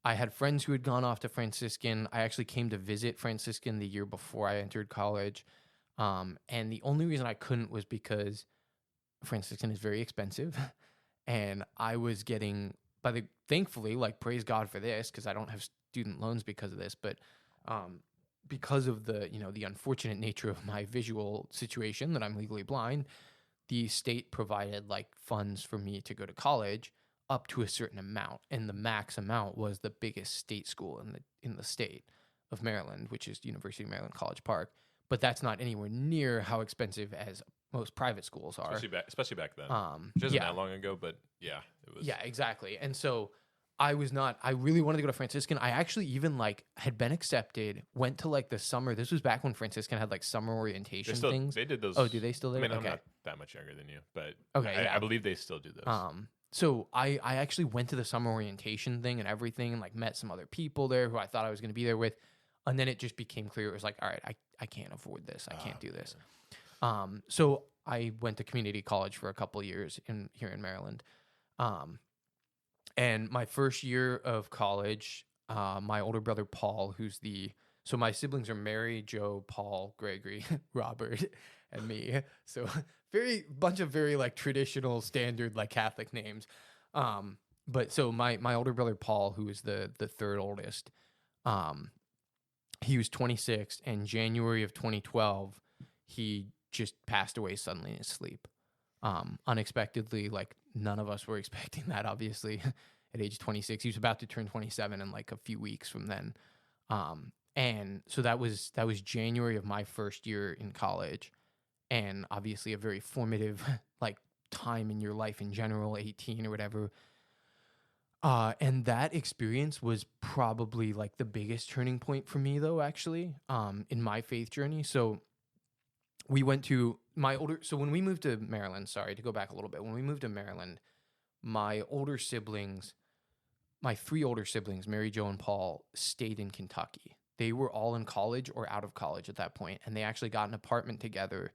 I had friends who had gone off to Franciscan. I actually came to visit Franciscan the year before I entered college. And the only reason I couldn't was because Franciscan is very expensive. And I was getting, thankfully, like, praise God for this, because I don't have student loans because of this, but because of the unfortunate nature of my visual situation that I'm legally blind, the state provided like funds for me to go to college up to a certain amount, and the max amount was the biggest state school in the state of Maryland, which is University of Maryland College Park. But that's not anywhere near how expensive as most private schools are, especially back then. Which isn't that long ago, but yeah, it was. Yeah, exactly. And so I really wanted to go to Franciscan. I actually even like had been accepted, went to like the summer. This was back when Franciscan had like summer orientation things. They did those. Oh, do they still do? I mean, I'm not that much younger than you, but okay, I believe they still do those. So I actually went to the summer orientation thing and everything, and like met some other people there who I thought I was going to be there with. And then it just became clear. It was like, all right, I can't afford this. I can't do this. So I went to community college for a couple of years here in Maryland. And my first year of college, my older brother, Paul, so my siblings are Mary, Joe, Paul, Gregory, Robert, and me. So bunch of very like traditional standard like Catholic names. But so my older brother, Paul, who is the third oldest, he was 26, and January of 2012, he just passed away suddenly in his sleep. Unexpectedly, like none of us were expecting that, obviously, at age 26. He was about to turn 27 in like a few weeks from then. And so that was January of my first year in college, and obviously a very formative like time in your life in general, 18 or whatever. And that experience was probably like the biggest turning point for me, though, actually, in my faith journey. So we went to when we moved to Maryland, sorry to go back a little bit. When we moved to Maryland, my three older siblings, Mary, Joe, and Paul, stayed in Kentucky. They were all in college or out of college at that point, and they actually got an apartment together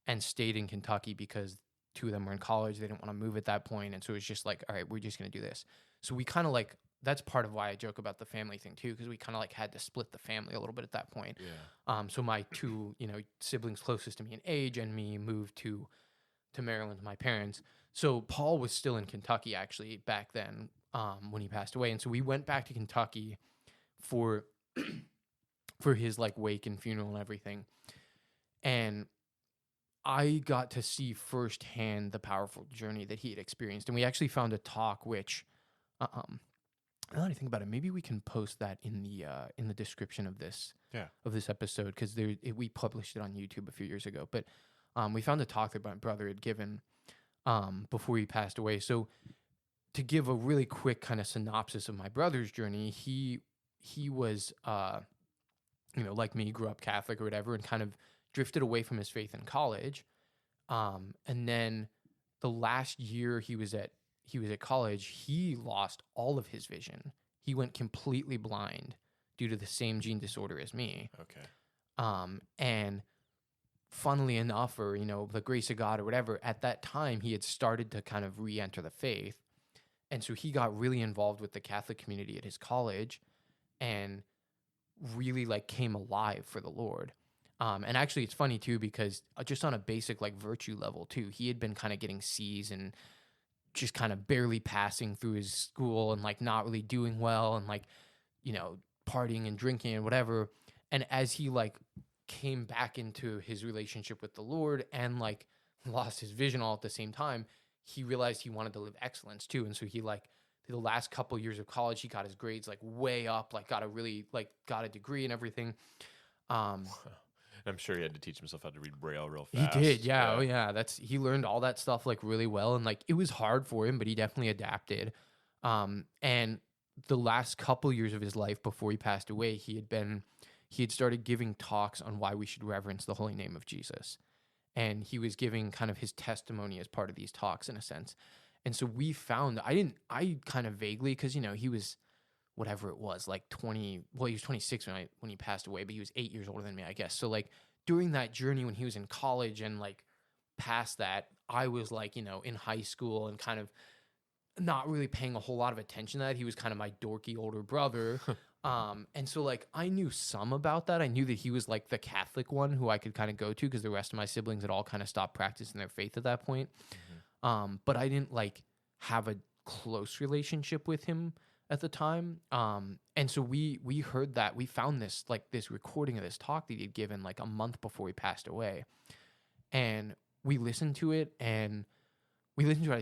and stayed in Kentucky because two of them were in college. They didn't want to move at that point, and so it was just like, all right, we're just going to do this. So we kind of like, that's part of why I joke about the family thing too, because we kind of like had to split the family a little bit at that point. Yeah. So my two, siblings closest to me in age and me moved to Maryland with my parents. So Paul was still in Kentucky actually back then, when he passed away. And so we went back to Kentucky for his like wake and funeral and everything. And I got to see firsthand the powerful journey that he had experienced. And we actually found a talk, which, now that I think about it, maybe we can post that in the description of this episode, because we published it on YouTube a few years ago. But we found a talk that my brother had given before he passed away. So to give a really quick kind of synopsis of my brother's journey, he was like me, grew up Catholic or whatever, and kind of drifted away from his faith in college. And then the last year he was at he was at college, he lost all of his vision. He went completely blind due to the same gene disorder as me. Okay. And funnily enough, or, the grace of God or whatever, at that time, he had started to kind of re-enter the faith. And so he got really involved with the Catholic community at his college and really like came alive for the Lord. And actually it's funny too, because just on a basic like virtue level too, he had been kind of getting C's and just kind of barely passing through his school and like not really doing well and like, partying and drinking and whatever. And as he like came back into his relationship with the Lord and like lost his vision all at the same time, he realized he wanted to live excellence too. And so he like the last couple years of college, he got his grades like way up, like got a degree and everything. I'm sure he had to teach himself how to read Braille real fast. He did, yeah. Oh yeah. He learned all that stuff like really well. And like it was hard for him, but he definitely adapted. And the last couple years of his life before he passed away, he had started giving talks on why we should reverence the holy name of Jesus. And he was giving kind of his testimony as part of these talks in a sense. And so we found, I kind of vaguely, because, he was whatever it was, like 20, well, he was 26 when he passed away, but he was 8 years older than me, I guess. So like during that journey when he was in college and like past that, I was like, in high school and kind of not really paying a whole lot of attention to that. He was kind of my dorky older brother. And so like I knew some about that. I knew that he was like the Catholic one who I could kind of go to because the rest of my siblings had all kind of stopped practicing their faith at that point. But I didn't like have a close relationship with him at the time. And so we heard that, we found this recording of this talk that he'd given like a month before he passed away. And we listened to it, I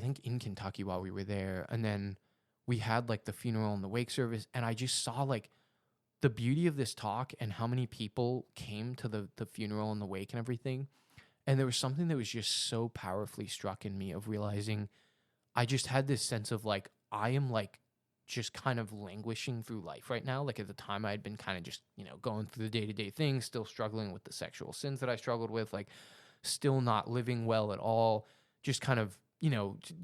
think in Kentucky while we were there. And then we had like the funeral and the wake service. And I just saw like the beauty of this talk and how many people came to the funeral and the wake and everything. And there was something that was just so powerfully struck in me of realizing I just had this sense of like, I am like just kind of languishing through life right now. Like at the time I had been kind of just, going through the day-to-day things, still struggling with the sexual sins that I struggled with, like still not living well at all, just kind of,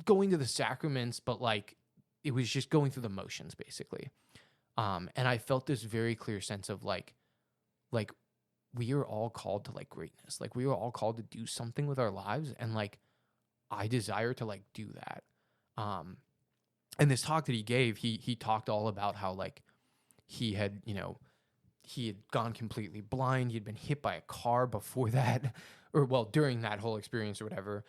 going to the sacraments, but like it was just going through the motions basically. And I felt this very clear sense of like we are all called to like greatness. Like we are all called to do something with our lives. And like, I desire to like do that. And this talk that he gave, he talked all about how like he had gone completely blind. He had been hit by a car before that, or well, during that whole experience or whatever.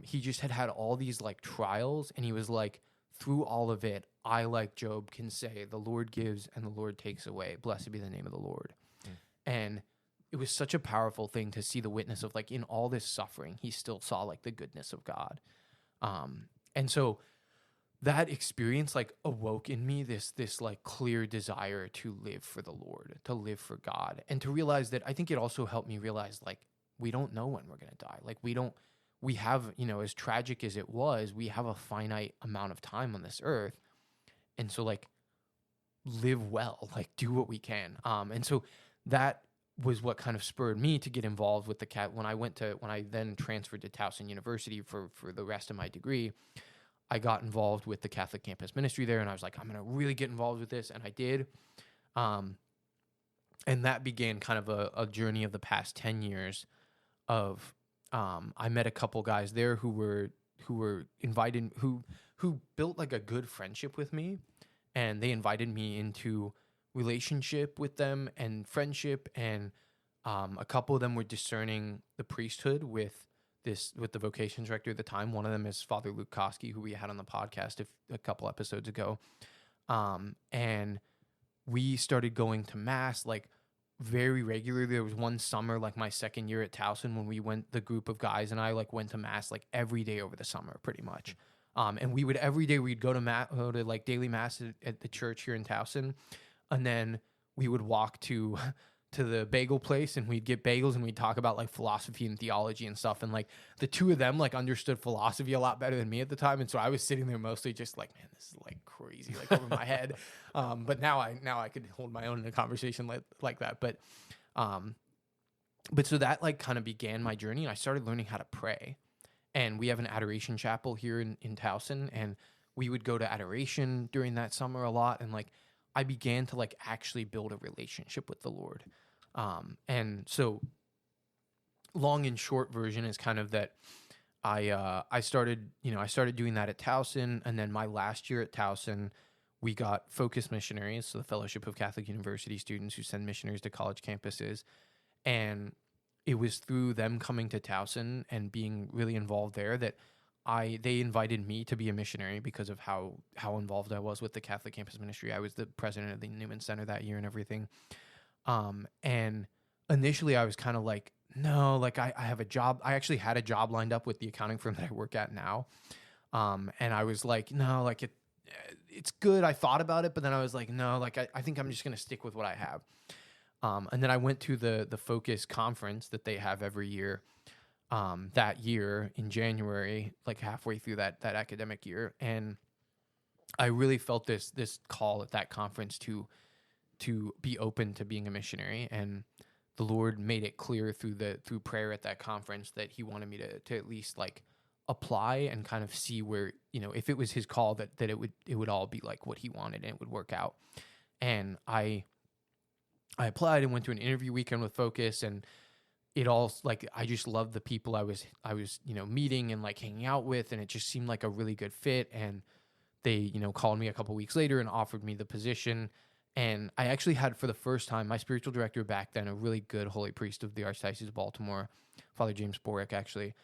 He just had all these like trials, and he was like, through all of it, I, like Job, can say the Lord gives and the Lord takes away. Blessed be the name of the Lord. And it was such a powerful thing to see the witness of like in all this suffering, he still saw like the goodness of God. And so that experience like awoke in me this like clear desire to live for the Lord, to live for God, and to realize that I think it also helped me realize like we don't know when we're going to die. Like we have, as tragic as it was, we have a finite amount of time on this earth. And so like live well, like do what we can. And so that was what kind of spurred me to get involved with the when I then transferred to Towson University for the rest of my degree. I got involved with the Catholic campus ministry there, and I was like, I'm going to really get involved with this. And I did. And that began kind of a journey of the past 10 years of, I met a couple guys there who were invited, who built like a good friendship with me, and they invited me into relationship with them and friendship. And, a couple of them were discerning the priesthood with the vocations director at the time. One of them is Father Luke Koski, who we had on the podcast a couple episodes ago. And we started going to mass like very regularly. There was one summer, like my second year at Towson, when the group of guys and I like went to mass like every day over the summer, pretty much. And every day we'd go to like daily mass at the church here in Towson. And then we would walk to the bagel place, and we'd get bagels, and we'd talk about like philosophy and theology and stuff. And like the two of them like understood philosophy a lot better than me at the time. And so I was sitting there mostly just like, man, this is like crazy, like over my head. But now I could hold my own in a conversation like that. But so that like kind of began my journey, and I started learning how to pray. And we have an adoration chapel here in Towson, and we would go to adoration during that summer a lot. And like, I began to like actually build a relationship with the Lord. And so long and short version is kind of that I started doing that at Towson. And then my last year at Towson, we got Focus Missionaries, so the Fellowship of Catholic University students who send missionaries to college campuses. And it was through them coming to Towson and being really involved there that they invited me to be a missionary because of how involved I was with the Catholic campus ministry. I was the president of the Newman Center that year and everything. And initially I was kind of like, no, like I have a job. I actually had a job lined up with the accounting firm that I work at now. And I was like, no, like it's good. I thought about it, but then I was like, no, like I think I'm just going to stick with what I have. And then I went to the Focus conference that they have every year, that year in January, like halfway through that academic year. And I really felt this call at that conference to be open to being a missionary. And the Lord made it clear through prayer at that conference that he wanted me to at least like apply and kind of see where, if it was his call, that it would all be like what he wanted and it would work out. And I applied and went to an interview weekend with Focus, and it all, like, I just loved the people I was meeting and like hanging out with, and it just seemed like a really good fit. And they, called me a couple weeks later and offered me the position. And I actually had, for the first time, my spiritual director back then, a really good holy priest of the Archdiocese of Baltimore, Father James Borick, actually.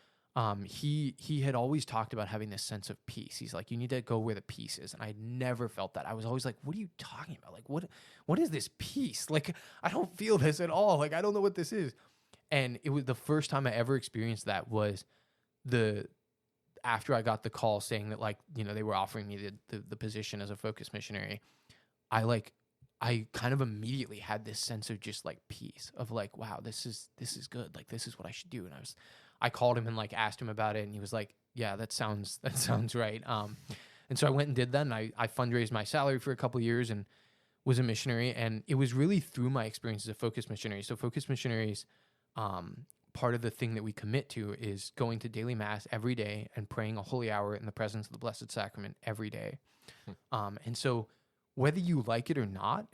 He had always talked about having this sense of peace. He's like, you need to go where the peace is. And I never felt that. I was always like, what are you talking about? Like, what is this peace? Like, I don't feel this at all. Like, I don't know what this is. And it was the first time I ever experienced that was after I got the call saying that, like, they were offering me the position as a Focus missionary. I kind of immediately had this sense of just like peace of like, wow, this is good. Like, this is what I should do. And I called him and like asked him about it, and he was like, yeah, that sounds right. And so I went and did that, and I fundraised my salary for a couple of years and was a missionary. And it was really through my experience as a Focus missionary. So Focus missionaries, part of the thing that we commit to is going to daily mass every day and praying a holy hour in the presence of the Blessed Sacrament every day. And so whether you like it or not,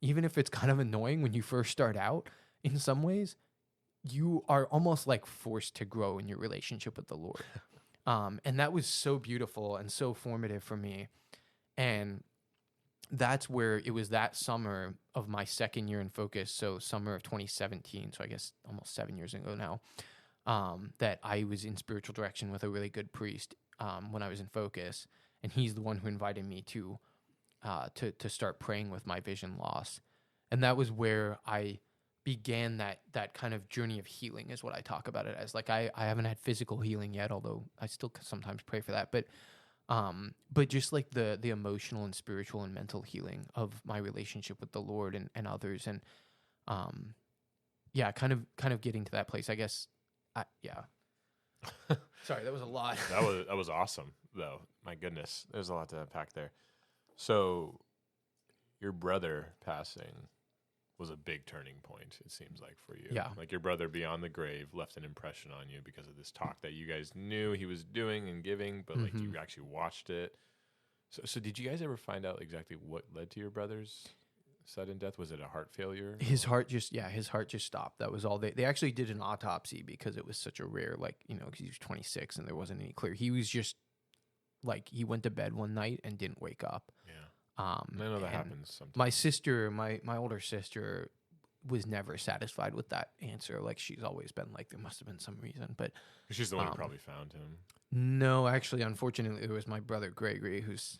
even if it's kind of annoying when you first start out, in some ways, you are almost like forced to grow in your relationship with the Lord. And that was so beautiful and so formative for me. And that's where it was that summer of my second year in Focus, so summer of 2017, so I guess almost 7 years ago now, that I was in spiritual direction with a really good priest when I was in Focus. And he's the one who invited me to start praying with my vision loss. And that was where I began that kind of journey of healing, is what I talk about it as. Like, I haven't had physical healing yet, although I still sometimes pray for that. But just like the emotional and spiritual and mental healing of my relationship with the Lord and others. And kind of getting to that place, I guess. Sorry, that was a lot. That was awesome, though. My goodness, there's a lot to unpack there. So your brother passing was a big turning point, it seems like, for you. Yeah. Like, your brother beyond the grave left an impression on you because of this talk that you guys knew he was doing and giving, but like you actually watched it. So did you guys ever find out exactly what led to your brother's sudden death? Was it a heart failure? His heart just stopped. That was all. They actually did an autopsy because it was such a rare, like, because he was 26 and there wasn't any clear. He was just like, he went to bed one night and didn't wake up. Yeah. I know that happens sometimes. My sister, my older sister, was never satisfied with that answer. Like, she's always been like, there must have been some reason. But she's the one who probably found him. No, actually, unfortunately, it was my brother Gregory, who's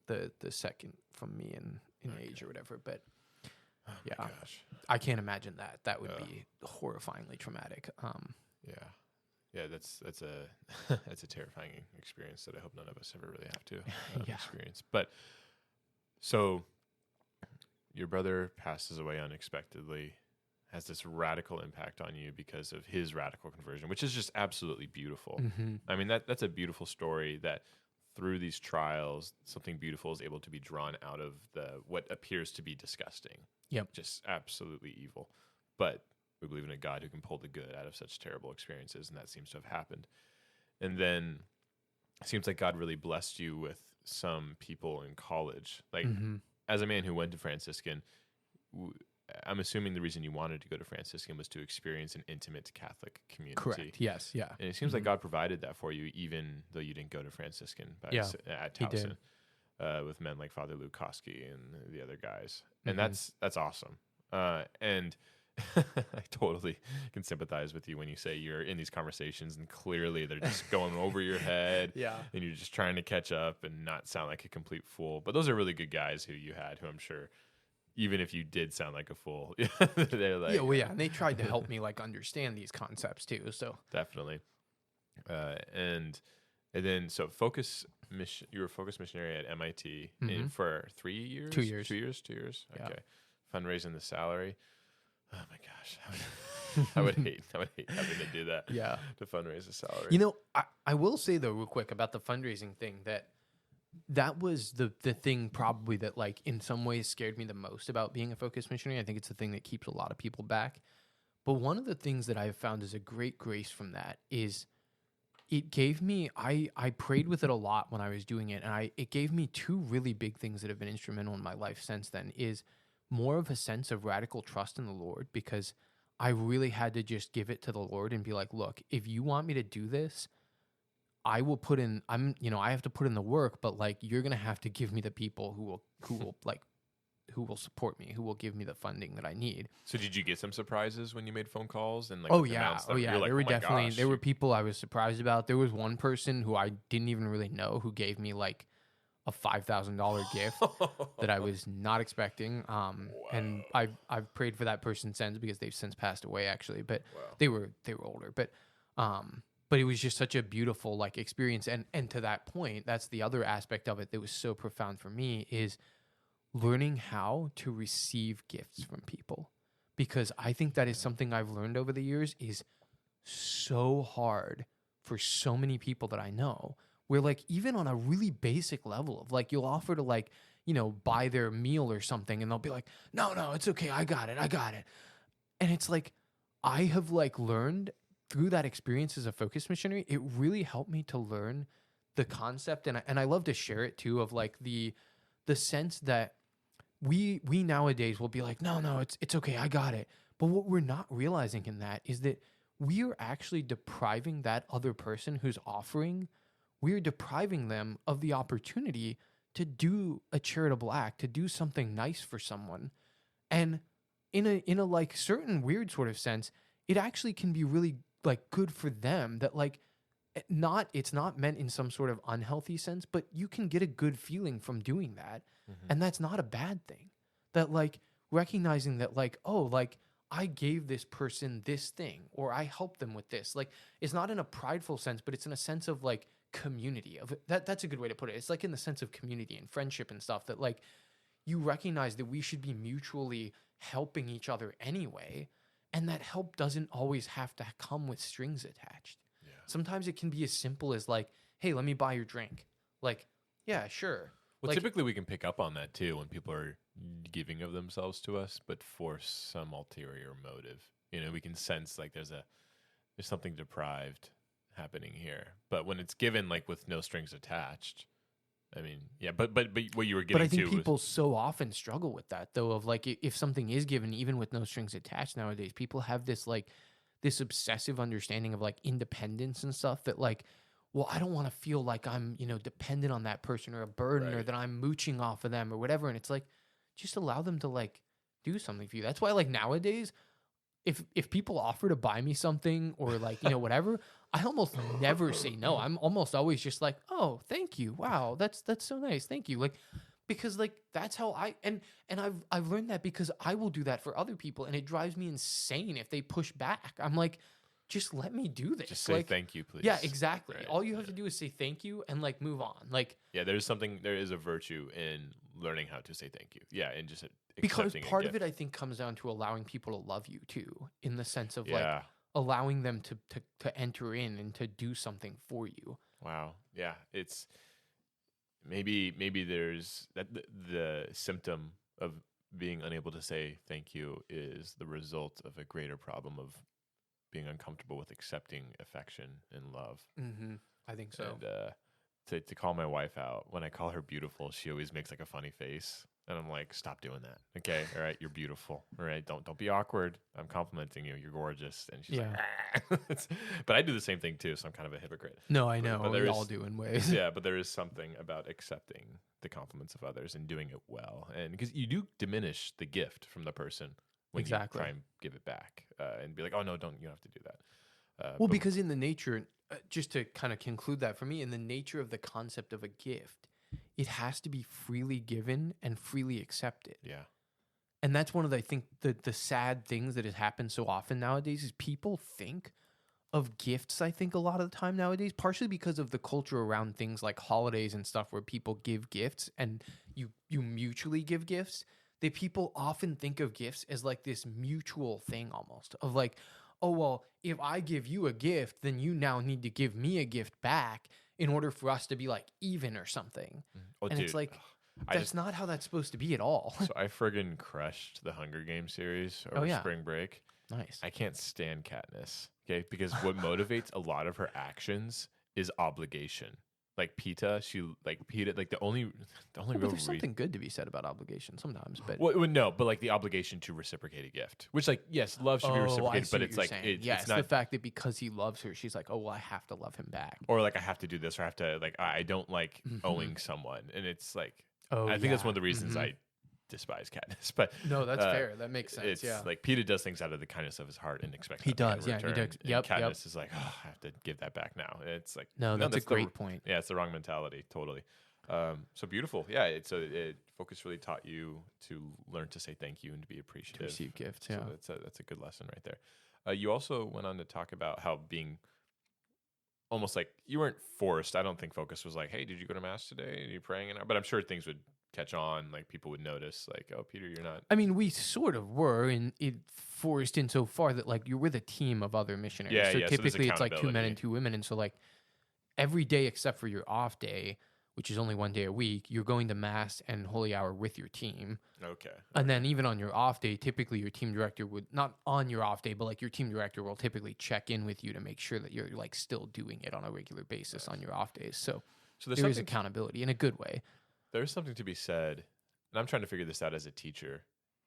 the second from me in age or whatever. But gosh, I can't imagine that. That would be horrifyingly traumatic. Yeah, that's a terrifying experience that I hope none of us ever really have to experience. But so your brother passes away unexpectedly, has this radical impact on you because of his radical conversion, which is just absolutely beautiful. I mean, that's a beautiful story, that through these trials, something beautiful is able to be drawn out of what appears to be disgusting. Yep. Just absolutely evil. But we believe in a God who can pull the good out of such terrible experiences, and that seems to have happened. And then it seems like God really blessed you with some people in college. Like, as a man who went to Franciscan, I'm assuming the reason you wanted to go to Franciscan was to experience an intimate Catholic community. Correct. Yes. Yeah. And it seems like God provided that for you, even though you didn't go to Franciscan at Towson, with men like Father Luke Koski and the other guys. And that's awesome. And I totally can sympathize with you when you say you're in these conversations and clearly they're just going over your head. Yeah. And you're just trying to catch up and not sound like a complete fool. But those are really good guys who you had, who I'm sure, even if you did sound like a fool, they're like, and they tried to help me like understand these concepts too. So definitely. And then so you were a focus missionary at MIT for 3 years? 2 years. 2 years? 2 years. Yeah. Okay. Fundraising the salary. Oh my gosh. I would hate having to do that. Yeah. To fundraise the salary. You know, I will say though, real quick about the fundraising thing, that was the thing probably that like in some ways scared me the most about being a focus missionary. I think it's the thing that keeps a lot of people back. But one of the things that I've found is a great grace from that is it gave me, I prayed with it a lot when I was doing it. And it gave me two really big things that have been instrumental in my life since then, is more of a sense of radical trust in the Lord, because I really had to just give it to the Lord and be like, look, if you want me to do this, I will put in, I have to put in the work, but like, you're going to have to give me the people who will support me, who will give me the funding that I need. So did you get some surprises when you made phone calls and like? Oh yeah. There were definitely, there were people I was surprised about. There was one person who I didn't even really know who gave me like a $5,000 gift that I was not expecting. And I've prayed for that person since, because they've since passed away actually, but they were older, but it was just such a beautiful like experience. And to that point, that's the other aspect of it that was so profound for me, is learning how to receive gifts from people, because I think that is something I've learned over the years is so hard for so many people that I know, where like even on a really basic level of like, you'll offer to like, buy their meal or something, and they'll be like, no, it's okay. I got it. And it's like, I have like learned through that experience as a focus missionary, it really helped me to learn the concept. And I love to share it too, of like the sense that we nowadays will be like, no, it's okay. I got it. But what we're not realizing in that is that we are actually depriving that other person who's offering, we're depriving them of the opportunity to do a charitable act, to do something nice for someone. And in a like certain weird sort of sense, it actually can be really like good for them, that like it's not meant in some sort of unhealthy sense, but you can get a good feeling from doing that. And that's not a bad thing. That like recognizing that like, oh, like I gave this person this thing, or I helped them with this. Like, it's not in a prideful sense, but it's in a sense of like community of that's a good way to put it. It's like in the sense of community and friendship and stuff, that like you recognize that we should be mutually helping each other anyway. And that help doesn't always have to come with strings attached. Yeah. Sometimes it can be as simple as like, hey, let me buy your drink. Like, yeah, sure. Well, like, typically we can pick up on that too when people are giving of themselves to us, but for some ulterior motive. We can sense like there's something deprived happening here. But when it's given like with no strings attached, I mean, yeah, but what you were getting to, but I think people so often struggle with that though, of like, if something is given even with no strings attached nowadays, people have this like this obsessive understanding of like independence and stuff, that like, well, I don't want to feel like I'm, dependent on that person or a burden, or that I'm mooching off of them or whatever. And it's like, just allow them to like do something for you. That's why like nowadays, if people offer to buy me something or like, whatever, I almost never say no. I'm almost always just like, oh, thank you. Wow. That's so nice. Thank you. Like, because like, that's how and I've learned that, because I will do that for other people, and it drives me insane if they push back. I'm like, just let me do this. Just say like, thank you, please. Yeah, exactly. Right. All you have to do is say thank you and like move on. Like, yeah, there is a virtue in learning how to say thank you. Yeah, and just because part of it, I think, comes down to allowing people to love you too, in the sense of like allowing them to enter in and to do something for you. Wow. Yeah, it's maybe there's that the symptom of being unable to say thank you is the result of a greater problem of being uncomfortable with accepting affection and love. Mm-hmm. I think so. And to call my wife out, when I call her beautiful, she always makes like a funny face. And I'm like, stop doing that. Okay. All right. You're beautiful. All right. Don't be awkward. I'm complimenting you. You're gorgeous. And she's like, but I do the same thing too. So I'm kind of a hypocrite. No, I know. But We all do in ways. Yeah. But there is something about accepting the compliments of others and doing it well. And because you do diminish the gift from the person when you try and give it back and be like, oh, no, you don't have to do that. Well, because in the nature, just to kind of conclude that for me, in the nature of the concept of a gift, it has to be freely given and freely accepted. Yeah. And that's one of the, I think, the sad things that has happened so often nowadays is people think of gifts, I think, a lot of the time nowadays, partially because of the culture around things like holidays and stuff where people give gifts and you mutually give gifts, that people often think of gifts as like this mutual thing almost of like, oh, well, if I give you a gift, then you now need to give me a gift back in order for us to be like even or something. Oh, and dude, it's like, that's not how that's supposed to be at all. So I friggin' crushed the Hunger Games series over spring break. Nice. I can't stand Katniss, okay? Because what motivates a lot of her actions is obligation. Like Peta, the only real there's something good to be said about obligation sometimes, but no, but like the obligation to reciprocate a gift, which like yes, love should be reciprocated, but it's like it's not the fact that because he loves her, she's like, oh well, I have to love him back, or like I have to do this, or I have to like I don't like owing someone, and it's like I think that's one of the reasons I despise Katniss. But no, that's fair. That makes sense. It's like Peter does things out of the kindness of his heart and expects he does. Yeah, he does. Yep. Katniss is like, oh, I have to give that back now. It's like no, that's a great point. Yeah, it's the wrong mentality. Totally. So beautiful. Yeah. Focus really taught you to learn to say thank you and to be appreciative. To receive gifts. Yeah. So that's a good lesson right there. You also went on to talk about how being almost like you weren't forced. I don't think Focus was like, hey, did you go to mass today? Are you praying? But I'm sure things would catch on, like people would notice, like, oh, Peter, you're not. I mean, we sort of were forced in so far that like you're with a team of other missionaries. Yeah, so yeah, typically it's like 2 men and 2 women, and so like every day except for your off day, which is only 1 day a week, you're going to mass and holy hour with your team. Okay. And then even on your off day, typically your team director would, not on your off day, but like your team director will typically check in with you to make sure that you're like still doing it on a regular basis on your off days. So there is accountability in a good way. There's something to be said, and I'm trying to figure this out as a teacher,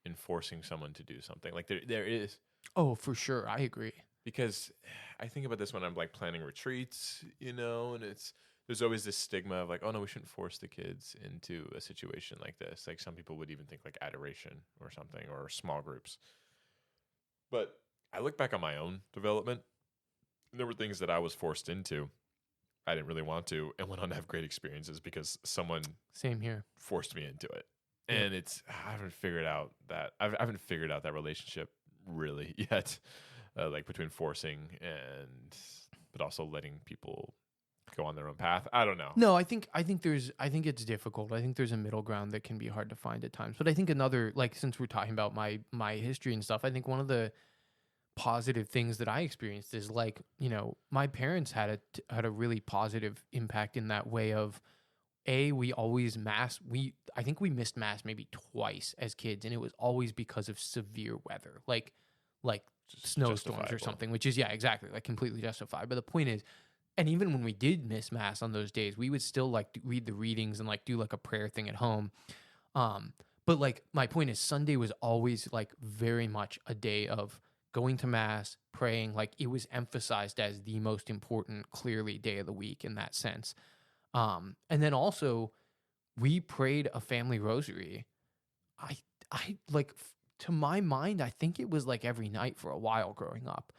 in forcing someone to do something. Like there is. Oh, for sure. I agree. Because I think about this when I'm like planning retreats, and there's always this stigma of like, oh no, we shouldn't force the kids into a situation like this. Like some people would even think like adoration or something, or small groups. But I look back on my own development, and there were things that I was forced into. I didn't really want to, and went on to have great experiences because someone same here forced me into it. And I haven't figured out that relationship really yet, like between forcing but also letting people go on their own path. I don't know. No, I think it's difficult. I think there's a middle ground that can be hard to find at times. But I think another, like, since we're talking about my history and stuff, I think one of the positive things that I experienced is like, my parents had a really positive impact in that way of, we always I think we missed mass maybe twice as kids, and it was always because of severe weather, like snowstorms or something, which is, yeah, exactly, like completely justified. But the point is, and even when we did miss mass on those days, we would still like read the readings and like do like a prayer thing at home. But like my point is, Sunday was always like very much a day of going to mass, praying. Like it was emphasized as the most important, clearly, day of the week in that sense. And then also we prayed a family rosary. I like, to my mind, I think it was like every night for a while growing up.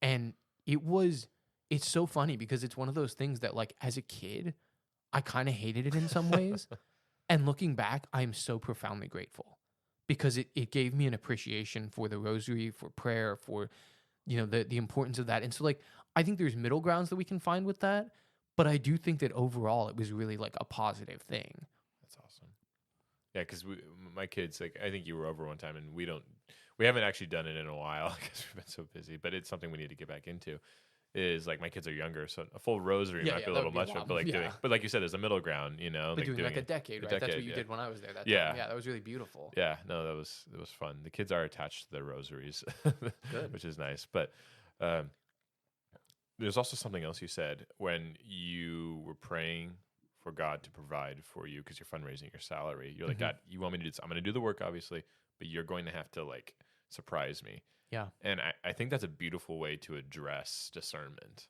And it's so funny because it's one of those things that like as a kid, I kind of hated it in some ways. And looking back, I'm so profoundly grateful because it gave me an appreciation for the rosary, for prayer, for, the importance of that. And so like, I think there's middle grounds that we can find with that. But I do think that overall it was really like a positive thing. That's awesome. Yeah, because my kids, like, I think you were over one time, and we haven't actually done it in a while because we've been so busy. But it's something we need to get back into. is like my kids are younger, so a full rosary Yeah, might yeah, be a that little would be much. long. But like Yeah. doing, but like you said, there's a middle ground, you know, But like doing like a it- decade, a right? That's what decade, you yeah. did when I was there. That Yeah. time. Yeah, that was really beautiful. Yeah, no, that was fun. The kids are attached to their rosaries, Good. which is nice. But um, there's also something else you said when you were praying for God to provide for you because you're fundraising your salary. You're like, Mhm. God, you want me to do this? I'm going to do the work, obviously, but you're going to have to like surprise me. Yeah. And I think that's a beautiful way to address discernment.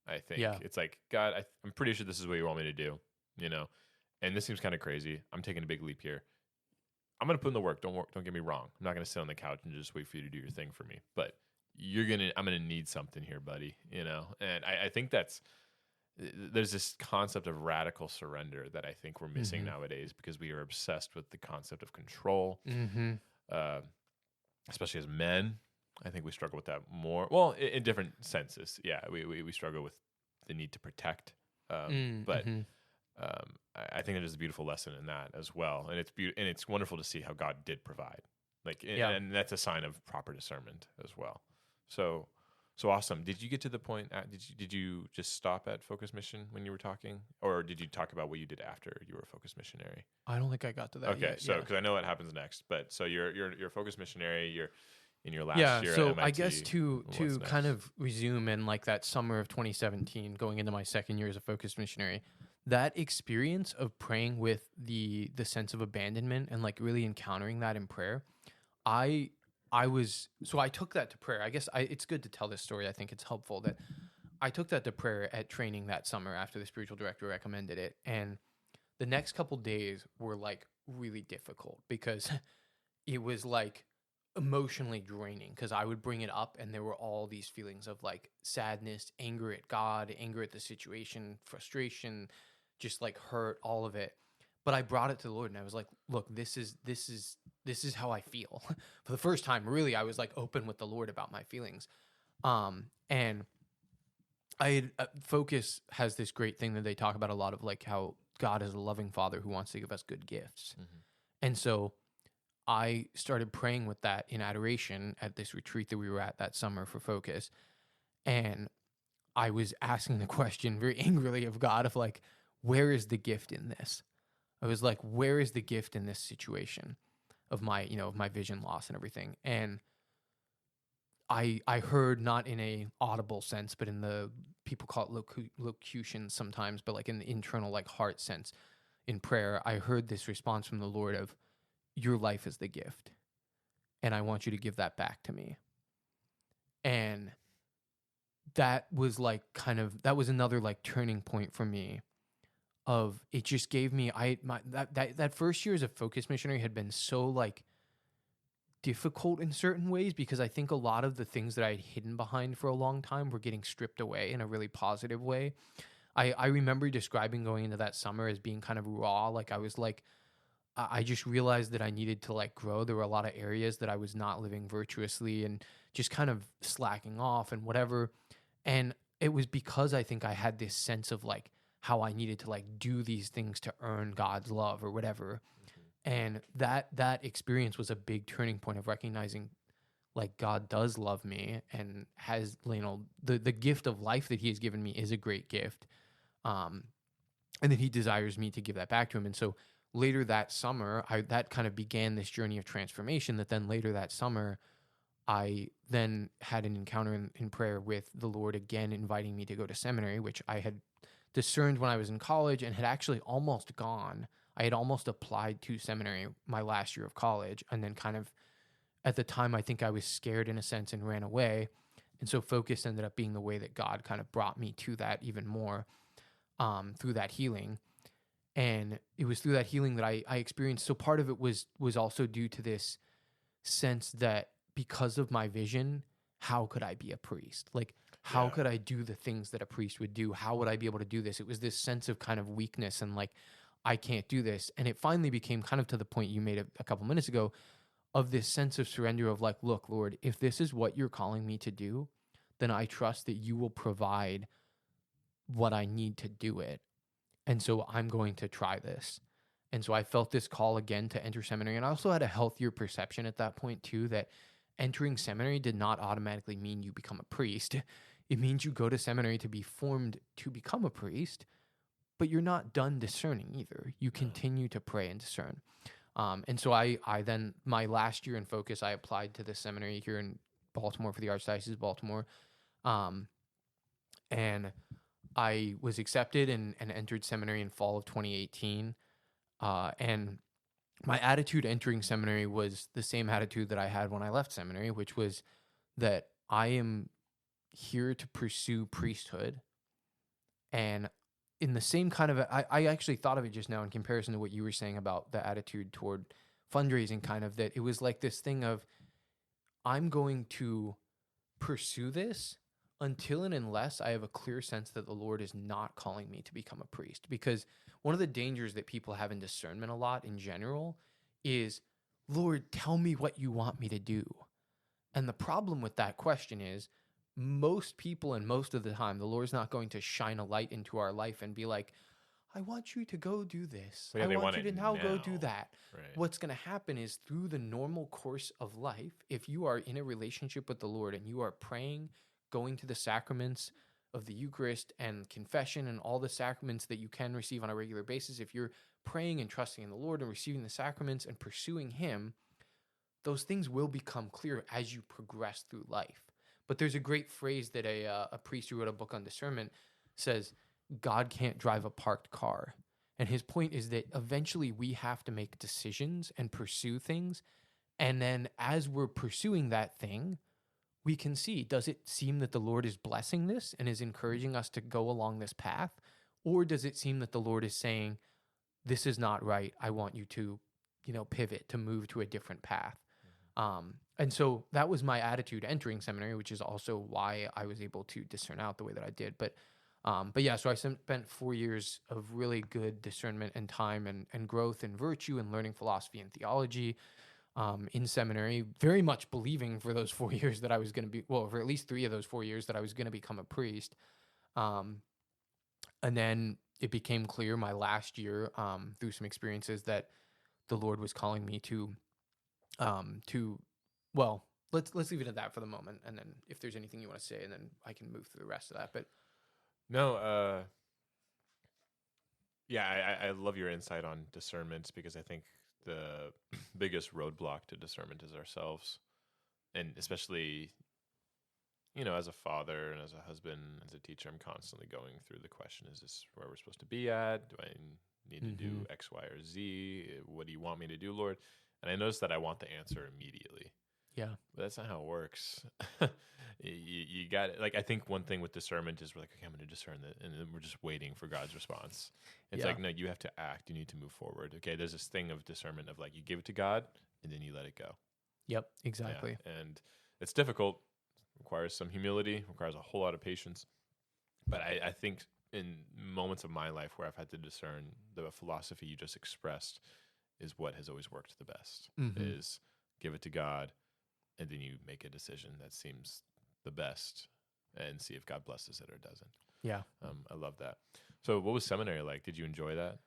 I think Yeah. it's like, God, I'm pretty sure this is what you want me to do, you know? And this seems kind of crazy. I'm taking a big leap here. I'm going to put in the work. Don't get me wrong. I'm not going to sit on the couch and just wait for you to do your thing for me. But I'm going to need something here, buddy, you know? And I think there's this concept of radical surrender that I think we're missing Mhm. nowadays because we are obsessed with the concept of control, Mm-hmm. especially as men. I think we struggle with that more. Well, in different senses. Yeah, we struggle with the need to protect. But I think there's a beautiful lesson in that as well. And it's wonderful to see how God did provide. Like, and that's a sign of proper discernment as well. So awesome. Did you get to the point? Did you just stop at Focus Mission when you were talking, or did you talk about what you did after you were a Focus Missionary? I don't think I got to that Okay, yet. so Yeah. because I know what happens next, but so you're a Focus Missionary. You're in your last year at So MIT. I guess to What's kind next? of resume in like that summer of 2017, going into my second year as a Focus Missionary, that experience of praying with the sense of abandonment and like really encountering that in prayer, I took that to prayer. I guess it's good to tell this story. I think it's helpful that I took that to prayer at training that summer after the spiritual director recommended it, and the next couple days were like really difficult because it was like emotionally draining because I would bring it up and there were all these feelings of like sadness, anger at God, anger at the situation, frustration, just like hurt, all of it. But I brought it to the Lord and I was like, look, this is how I feel. For the first time, really, I was like open with the Lord about my feelings. And Focus has this great thing that they talk about a lot of like how God is a loving father who wants to give us good gifts. Mm-hmm. And so I started praying with that in adoration at this retreat that we were at that summer for Focus. And I was asking the question very angrily of God of like, where is the gift in this? I was like, where is the gift in this situation of my, of my vision loss and everything? And I heard, not in a audible sense, but in the, people call it locution sometimes, but like in the internal like heart sense in prayer, I heard this response from the Lord of, your life is the gift, and I want you to give that back to me. And that was like that was another like turning point for me. Of it just gave me that first year as a Focus Missionary had been so like difficult in certain ways because I think a lot of the things that I had hidden behind for a long time were getting stripped away in a really positive way. I remember describing going into that summer as being kind of raw. Like I was like, I just realized that I needed to like grow. There were a lot of areas that I was not living virtuously and just kind of slacking off and whatever. And it was because I think I had this sense of like how I needed to like do these things to earn God's love or whatever. Mm-hmm. And that experience was a big turning point of recognizing like God does love me and has, the gift of life that he has given me is a great gift. And that he desires me to give that back to him. And so later that summer, that kind of began this journey of transformation that then later that summer, I then had an encounter in prayer with the Lord again, inviting me to go to seminary, which I had discerned when I was in college and had actually almost gone. I had almost applied to seminary my last year of college. And then kind of at the time, I think I was scared in a sense and ran away. And so Focus ended up being the way that God kind of brought me to that even more through that healing. And it was through that healing that I experienced. So part of it was also due to this sense that because of my vision, how could I be a priest? Like, how could I do the things that a priest would do? How would I be able to do this? It was this sense of kind of weakness and like, I can't do this. And it finally became kind of to the point you made a couple minutes ago of this sense of surrender of like, look, Lord, if this is what you're calling me to do, then I trust that you will provide what I need to do it. And so I'm going to try this. And so I felt this call again to enter seminary. And I also had a healthier perception at that point too, that entering seminary did not automatically mean you become a priest. It means you go to seminary to be formed to become a priest, but you're not done discerning either. You continue to pray and discern. And so I then, my last year in Focus, I applied to the seminary here in Baltimore for the Archdiocese of Baltimore. And I was accepted and entered seminary in fall of 2018. And my attitude entering seminary was the same attitude that I had when I left seminary, which was that I am here to pursue priesthood. And in the same kind of, I actually thought of it just now in comparison to what you were saying about the attitude toward fundraising, kind of that it was like this thing of, I'm going to pursue this until and unless I have a clear sense that the Lord is not calling me to become a priest. Because one of the dangers that people have in discernment a lot in general is, Lord, tell me what you want me to do. And the problem with that question is, most people and most of the time, the Lord's not going to shine a light into our life and be like, I want you to go do this. Yeah, I want you to now go do that. Right. What's going to happen is, through the normal course of life, if you are in a relationship with the Lord and you are praying, going to the sacraments of the Eucharist and confession and all the sacraments that you can receive on a regular basis, if you're praying and trusting in the Lord and receiving the sacraments and pursuing Him, those things will become clear as you progress through life. But there's a great phrase that a priest who wrote a book on discernment says, God can't drive a parked car. And his point is that eventually we have to make decisions and pursue things. And then as we're pursuing that thing, we can see, does it seem that the Lord is blessing this and is encouraging us to go along this path? Or does it seem that the Lord is saying, this is not right, I want you to, pivot, to move to a different path? And so that was my attitude entering seminary, which is also why I was able to discern out the way that I did. But yeah, so I spent 4 years of really good discernment and time and growth and virtue and learning philosophy and theology in seminary, very much believing for those 4 years that I was going to be, well, for at least 3 of those 4 years that I was going to become a priest. And then it became clear my last year through some experiences that the Lord was calling me to well, let's leave it at that for the moment, and then if there's anything you want to say, and then I can move through the rest of that. But no, yeah, I love your insight on discernment, because I think the biggest roadblock to discernment is ourselves, and especially, as a father and as a husband, as a teacher, I'm constantly going through the question: is this where we're supposed to be at? Do I need to do X, Y, or Z? What do you want me to do, Lord? And I noticed that I want the answer immediately. Yeah. But that's not how it works. you got it. Like, I think one thing with discernment is we're like, okay, I'm going to discern that. And then we're just waiting for God's response. It's like, no, you have to act. You need to move forward. Okay. There's this thing of discernment of like, you give it to God and then you let it go. Yep, exactly. Yeah. And it's difficult. Requires some humility, requires a whole lot of patience. But I think in moments of my life where I've had to discern, the philosophy you just expressed is what has always worked the best, is give it to God, and then you make a decision that seems the best and see if God blesses it or doesn't. Yeah. I love that. So what was seminary like? Did you enjoy that?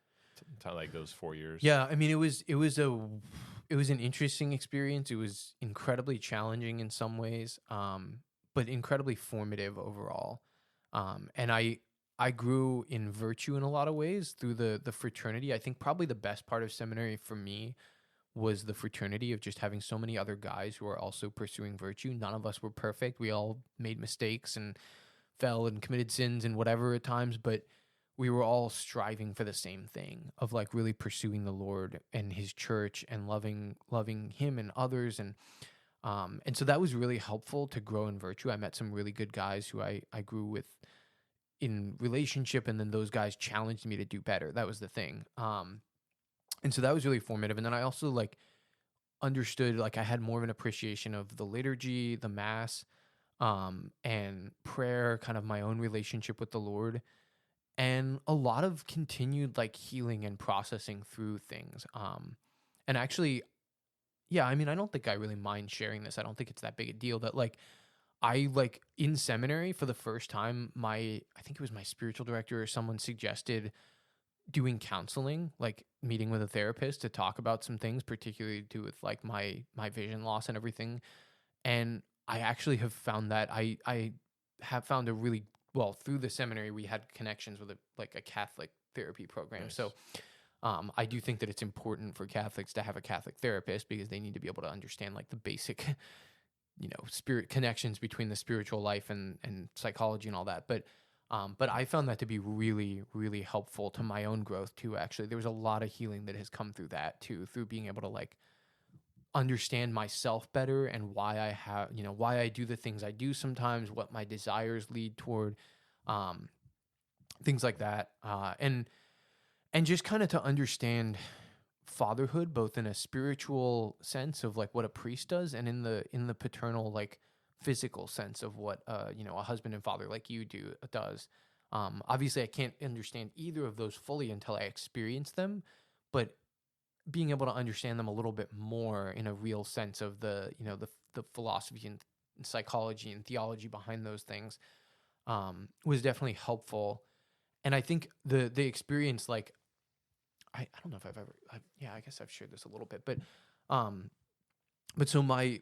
Like those 4 years? Yeah. I mean, it was an interesting experience. It was incredibly challenging in some ways, but incredibly formative overall. And I grew in virtue in a lot of ways through the fraternity. I think probably the best part of seminary for me was the fraternity of just having so many other guys who are also pursuing virtue. None of us were perfect. We all made mistakes and fell and committed sins and whatever at times, but we were all striving for the same thing of like really pursuing the Lord and His church and loving Him and others. And so that was really helpful to grow in virtue. I met some really good guys who I grew with in relationship, and then those guys challenged me to do better. That was the thing. And so that was really formative. And then I also like understood, like I had more of an appreciation of the liturgy, the mass, and prayer, kind of my own relationship with the Lord, and a lot of continued like healing and processing through things. And actually, yeah, I mean, I don't think I really mind sharing this. I don't think it's that big a deal that like I like in seminary for the first time, I think it was my spiritual director or someone suggested doing counseling, like meeting with a therapist to talk about some things, particularly to do with like my vision loss and everything. And I actually have found that I have found a really well through the seminary. We had connections with a Catholic therapy program. Nice. So I do think that it's important for Catholics to have a Catholic therapist because they need to be able to understand like the basic, spirit connections between the spiritual life and psychology and all that. But I found that to be really, really helpful to my own growth too. Actually, there was a lot of healing that has come through that too, through being able to like understand myself better and why I have, why I do the things I do sometimes, what my desires lead toward, things like that. And just kind of to understand fatherhood, both in a spiritual sense of like what a priest does and in the paternal, like physical sense of what, a husband and father like you does. Obviously I can't understand either of those fully until I experience them, but being able to understand them a little bit more in a real sense of the philosophy and psychology and theology behind those things, was definitely helpful. And I think the experience, like, I don't know if I guess I've shared this a little bit, but so my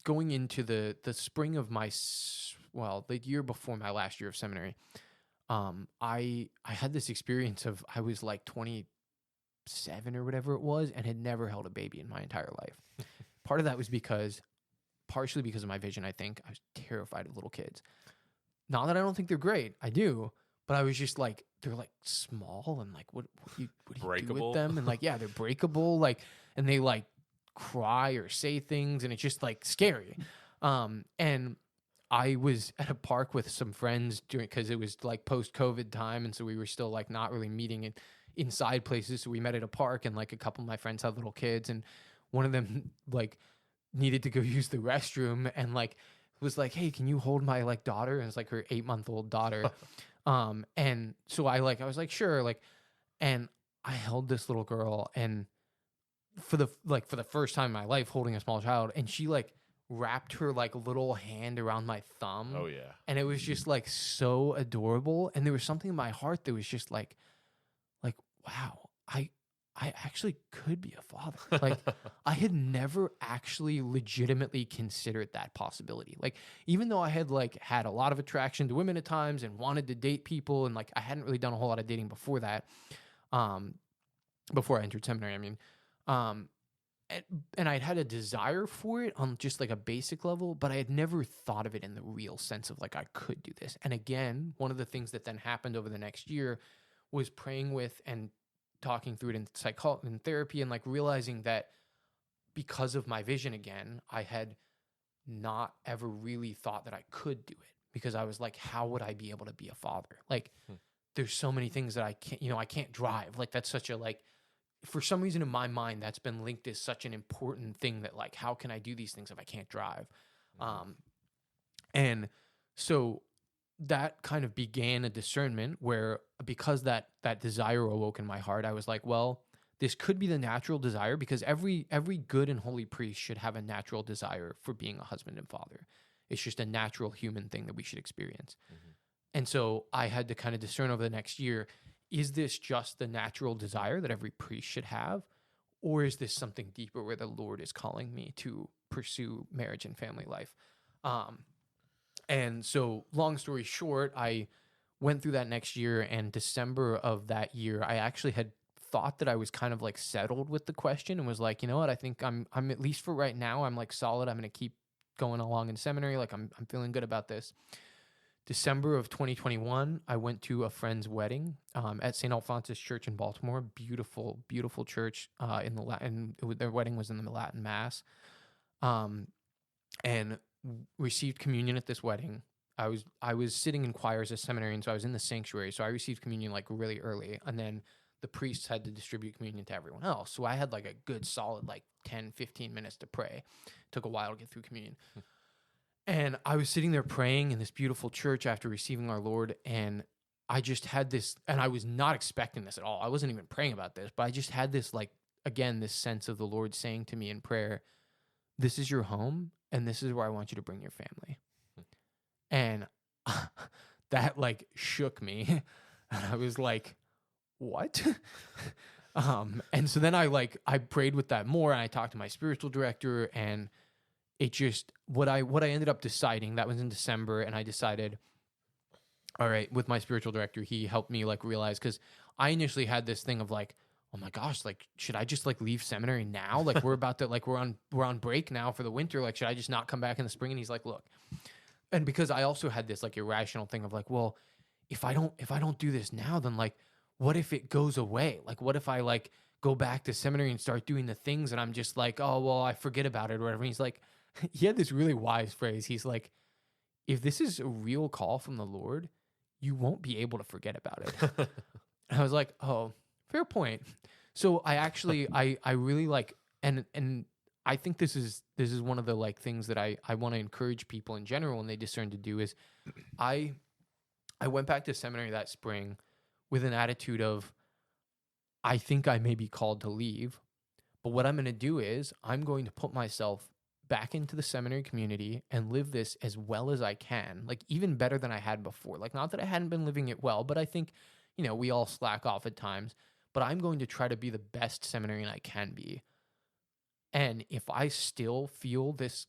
going into the spring of the year before my last year of seminary, I had this experience of, I was like 27 or whatever it was, and had never held a baby in my entire life. Part of that was partially because of my vision. I think I was terrified of little kids. Not that I don't think they're great, I do, but I was just like, they're like small and like, what do you do with them? And like, yeah, they're breakable, like, and they like cry or say things, and it's just like scary. And I was at a park with some friends because it was like post-COVID time, and so we were still like not really meeting inside places. So we met at a park, and like a couple of my friends had little kids, and one of them like needed to go use the restroom, and like was like, "Hey, can you hold my like daughter?" And it's like her 8-month-old daughter. And so I was like, sure. Like, and I held this little girl, and for the first time in my life holding a small child, and she like wrapped her like little hand around my thumb. Oh yeah. And it was just like so adorable. And there was something in my heart that was just like, wow, I actually could be a father. Like, I had never actually legitimately considered that possibility. Like, even though I had like had a lot of attraction to women at times and wanted to date people, and like I hadn't really done a whole lot of dating before that, before I entered seminary, I mean, and I'd had a desire for it on just like a basic level, but I had never thought of it in the real sense of like, I could do this. And again, one of the things that then happened over the next year was praying with and talking through it in psychology and therapy, and like realizing that because of my vision again, I had not ever really thought that I could do it, because I was like, how would I be able to be a father? Like, there's so many things that I can't, I can't drive. Like, that's such a, like, for some reason in my mind, that's been linked as such an important thing that like, how can I do these things if I can't drive? And so that kind of began a discernment where, because that desire awoke in my heart, I was like, well, this could be the natural desire, because every good and holy priest should have a natural desire for being a husband and father. It's just a natural human thing that we should experience. And so I had to kind of discern over the next year, is this just the natural desire that every priest should have? Or is this something deeper where the Lord is calling me to pursue marriage and family life? And so, long story short, I went through that next year, and December of that year, I actually had thought that I was kind of like settled with the question, and was like, you know what, I think I'm at least for right now, I'm like solid. I'm going to keep going along in seminary. Like, I'm feeling good about this. December of 2021, I went to a friend's wedding at St. Alphonsus Church in Baltimore. Beautiful, beautiful church. Their wedding was in the Latin Mass, and received communion at this wedding. I was sitting in choir as a seminarian, so I was in the sanctuary. So I received communion like really early, and then the priests had to distribute communion to everyone else. So I had like a good solid like 10, 15 minutes to pray. It took a while to get through communion. And I was sitting there praying in this beautiful church after receiving our Lord, and I just had this, and I was not expecting this at all. I wasn't even praying about this, but I just had this, like, again, this sense of the Lord saying to me in prayer, this is your home, and this is where I want you to bring your family. And that, like, shook me. And I was like, what? And so then I prayed with that more, and I talked to my spiritual director, and it just, what I ended up deciding, that was in December, and I decided all right, with my spiritual director, he helped me like realize, because I initially had this thing of like, oh my gosh, like should I just like leave seminary now? Like we're about to like we're on break now for the winter. Like should I just not come back in the spring? And he's like, look, and because I also had this like irrational thing of like, well, if I don't do this now, then like what if it goes away? Like what if I like go back to seminary and start doing the things and I'm just like, oh well, I forget about it or whatever. And he's like, he had this really wise phrase. He's like, if this is a real call from the Lord, you won't be able to forget about it. And I was like, oh, fair point. So I actually, I really like, and I think this is one of the like things that I want to encourage people in general when they discern to do is I went back to seminary that spring with an attitude of, I think I may be called to leave, but what I'm going to do is I'm going to put myself back into the seminary community and live this as well as I can, like even better than I had before. Like not that I hadn't been living it well, but I think, we all slack off at times, but I'm going to try to be the best seminarian I can be. And if I still feel this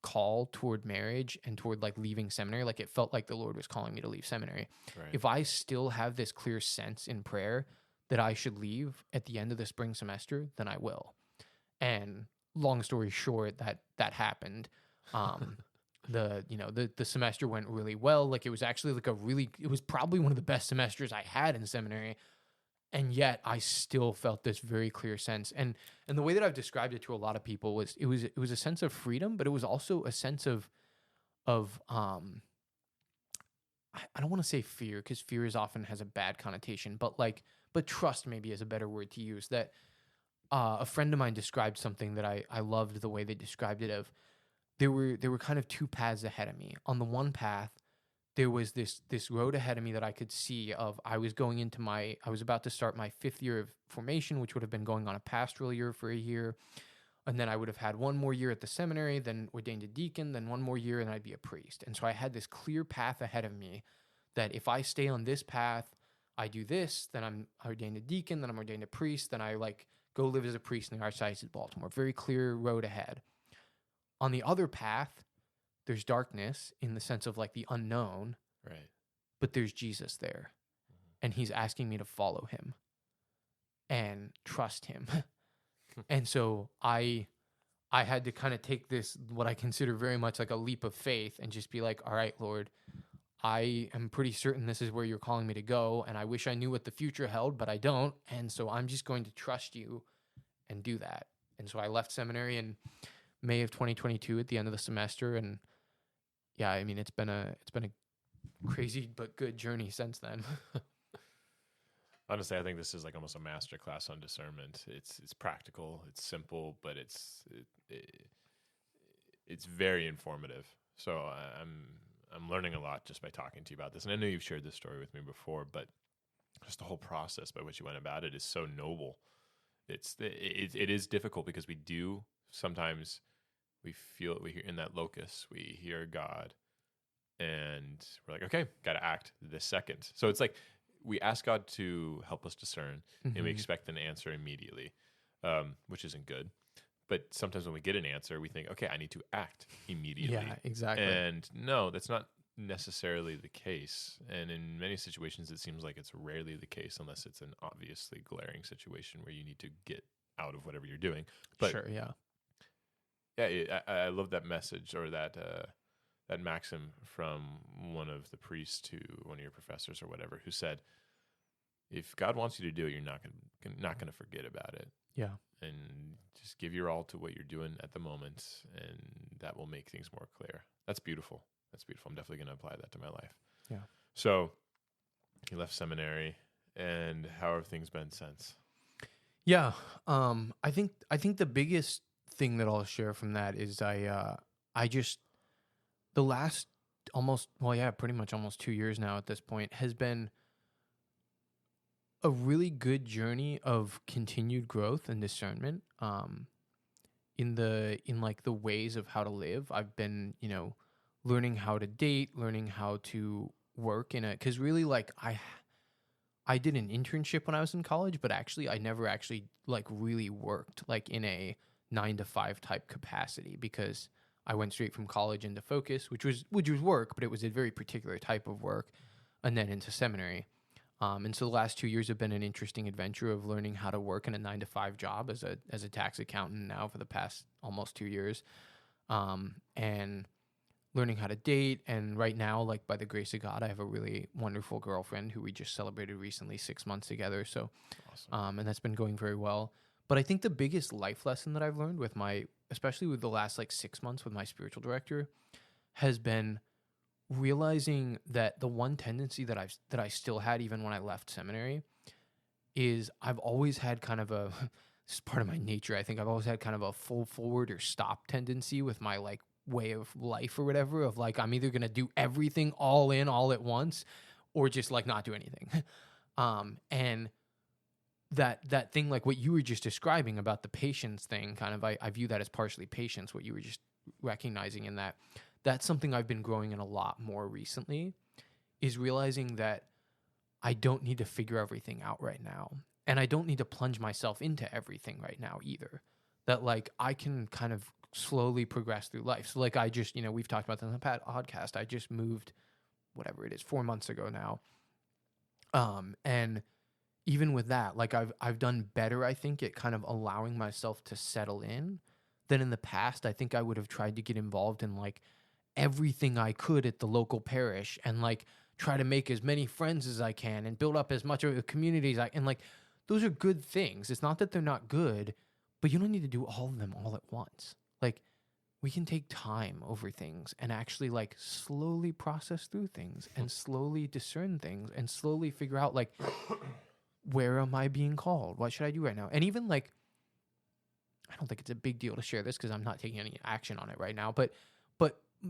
call toward marriage and toward like leaving seminary, like it felt like the Lord was calling me to leave seminary. Right. If I still have this clear sense in prayer that I should leave at the end of the spring semester, then I will. And long story short, that happened. The semester went really well. Like it was actually like it was probably one of the best semesters I had in seminary. And yet I still felt this very clear sense. And the way that I've described it to a lot of people was it was a sense of freedom, but it was also a sense of I don't want to say fear, because fear often has a bad connotation, but trust maybe is a better word to use. That a friend of mine described something that I loved the way they described it. Of there were kind of two paths ahead of me. On the one path, there was this road ahead of me that I could see of I was about to start my 5th year of formation, which would have been going on a pastoral year for a year. And then I would have had one more year at the seminary, then ordained a deacon, then one more year, and I'd be a priest. And so I had this clear path ahead of me that if I stay on this path, I do this, then I'm ordained a deacon, then I'm ordained a priest, then I like go live as a priest in the Archdiocese of Baltimore. Very clear road ahead. On the other path, there's darkness in the sense of like the unknown, right? But there's Jesus there, and he's asking me to follow him and trust him. And so I had to kind of take this, what I consider very much like a leap of faith, and just be like, all right, Lord, I am pretty certain this is where you're calling me to go, and I wish I knew what the future held, but I don't. And so I'm just going to trust you and do that. And so I left seminary in May of 2022 at the end of the semester, and yeah, I mean, it's been a crazy but good journey since then. Honestly, I think this is like almost a master class on discernment. It's practical, it's simple, but it's very informative. So I'm learning a lot just by talking to you about this. And I know you've shared this story with me before, but just the whole process by which you went about it is so noble. It is difficult because we do sometimes we hear in that locus, we hear God, and we're like, okay, got to act this second. So it's like we ask God to help us discern, and we expect an answer immediately, which isn't good. But sometimes when we get an answer, we think, okay, I need to act immediately. Yeah, exactly. And no, that's not necessarily the case. And in many situations, it seems like it's rarely the case unless it's an obviously glaring situation where you need to get out of whatever you're doing. But sure, yeah. Yeah, I love that message, or that maxim from one of the priests to one of your professors or whatever, who said, if God wants you to do it, you're not going to forget about it. Yeah. And just give your all to what you're doing at the moment, and that will make things more clear. That's beautiful. I'm definitely going to apply that to my life. Yeah. So you left seminary, and how have things been since? Yeah. I think the biggest thing that I'll share from that is the last pretty much almost 2 years now at this point has been a really good journey of continued growth and discernment in the ways of how to live. I've been, learning how to date, learning how to work because really like I did an internship when I was in college, but actually I never actually like really worked like in a 9-to-5 type capacity, because I went straight from college into Focus, which was work, but it was a very particular type of work. and then into seminary. And so the last 2 years have been an interesting adventure of learning how to work in a 9-to-5 job as a tax accountant now for the past almost 2 years, and learning how to date. And right now, like by the grace of God, I have a really wonderful girlfriend who we just celebrated recently 6 months together. So, Awesome. and that's been going very well. But I think the biggest life lesson that I've learned with especially with the last like 6 months with my spiritual director, has been realizing that the one tendency that I still had even when I left seminary is I've always had kind of a this is part of my nature. I think I've always had kind of a full forward or stop tendency with my like way of life or whatever, of like I'm either gonna do everything all in all at once or just like not do anything. And that thing, like what you were just describing about the patience thing, kind of I view that as partially patience, what you were just recognizing in that. That's something I've been growing in a lot more recently, is realizing that I don't need to figure everything out right now. And I don't need to plunge myself into everything right now either. That like I can kind of slowly progress through life. So like I just, we've talked about this on the podcast. I just moved, whatever it is, 4 months ago now. And even with that, like I've done better, I think, at kind of allowing myself to settle in than in the past. I think I would have tried to get involved in like everything I could at the local parish and like try to make as many friends as I can and build up as much of a community as and like those are good things. It's not that they're not good, but you don't need to do all of them all at once. Like we can take time over things and actually like slowly process through things and slowly discern things and slowly figure out like where am I being called? What should I do right now? And even like I don't think it's a big deal to share this because I'm not taking any action on it right now, but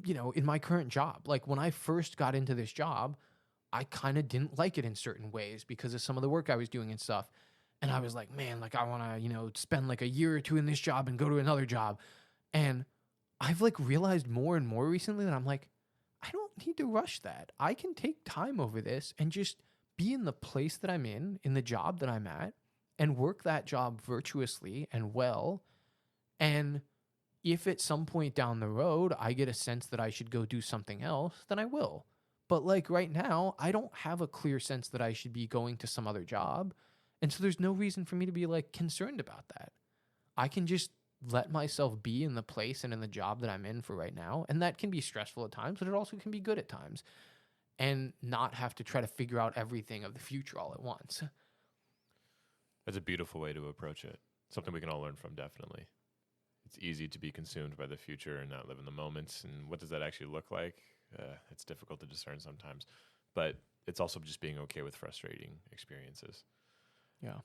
in my current job, like when I first got into this job, I kind of didn't like it in certain ways because of some of the work I was doing and stuff. And I was like, man, like I want to, spend like a year or two in this job and go to another job. And I've like realized more and more recently that I'm like, I don't need to rush that. I can take time over this and just be in the place that I'm in the job that I'm at, and work that job virtuously and well. And if at some point down the road I get a sense that I should go do something else, then I will. But like right now, I don't have a clear sense that I should be going to some other job. And so there's no reason for me to be like concerned about that. I can just let myself be in the place and in the job that I'm in for right now. And that can be stressful at times, but it also can be good at times. And not have to try to figure out everything of the future all at once. That's a beautiful way to approach it. Something we can all learn from, definitely. It's easy to be consumed by the future and not live in the moment. And what does that actually look like? It's difficult to discern sometimes. But it's also just being okay with frustrating experiences. Yeah.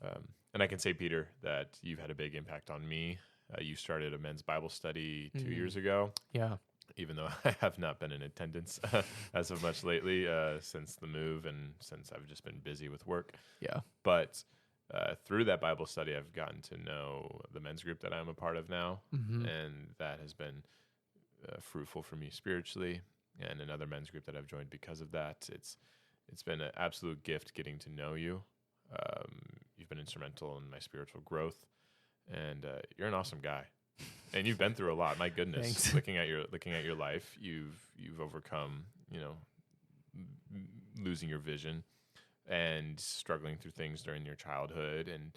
And I can say, Peter, that you've had a big impact on me. You started a men's Bible study 2 years ago. Yeah. Even though I have not been in attendance as of much lately since the move and since I've just been busy with work. Yeah. But through that Bible study, I've gotten to know the men's group that I'm a part of now. Mm-hmm. And that has been fruitful for me spiritually, and another men's group that I've joined because of that. It's been an absolute gift getting to know you. You've been instrumental in my spiritual growth, and you're an awesome guy. And you've been through a lot. My goodness, Thanks. looking at your life, you've overcome, losing your vision and struggling through things during your childhood, and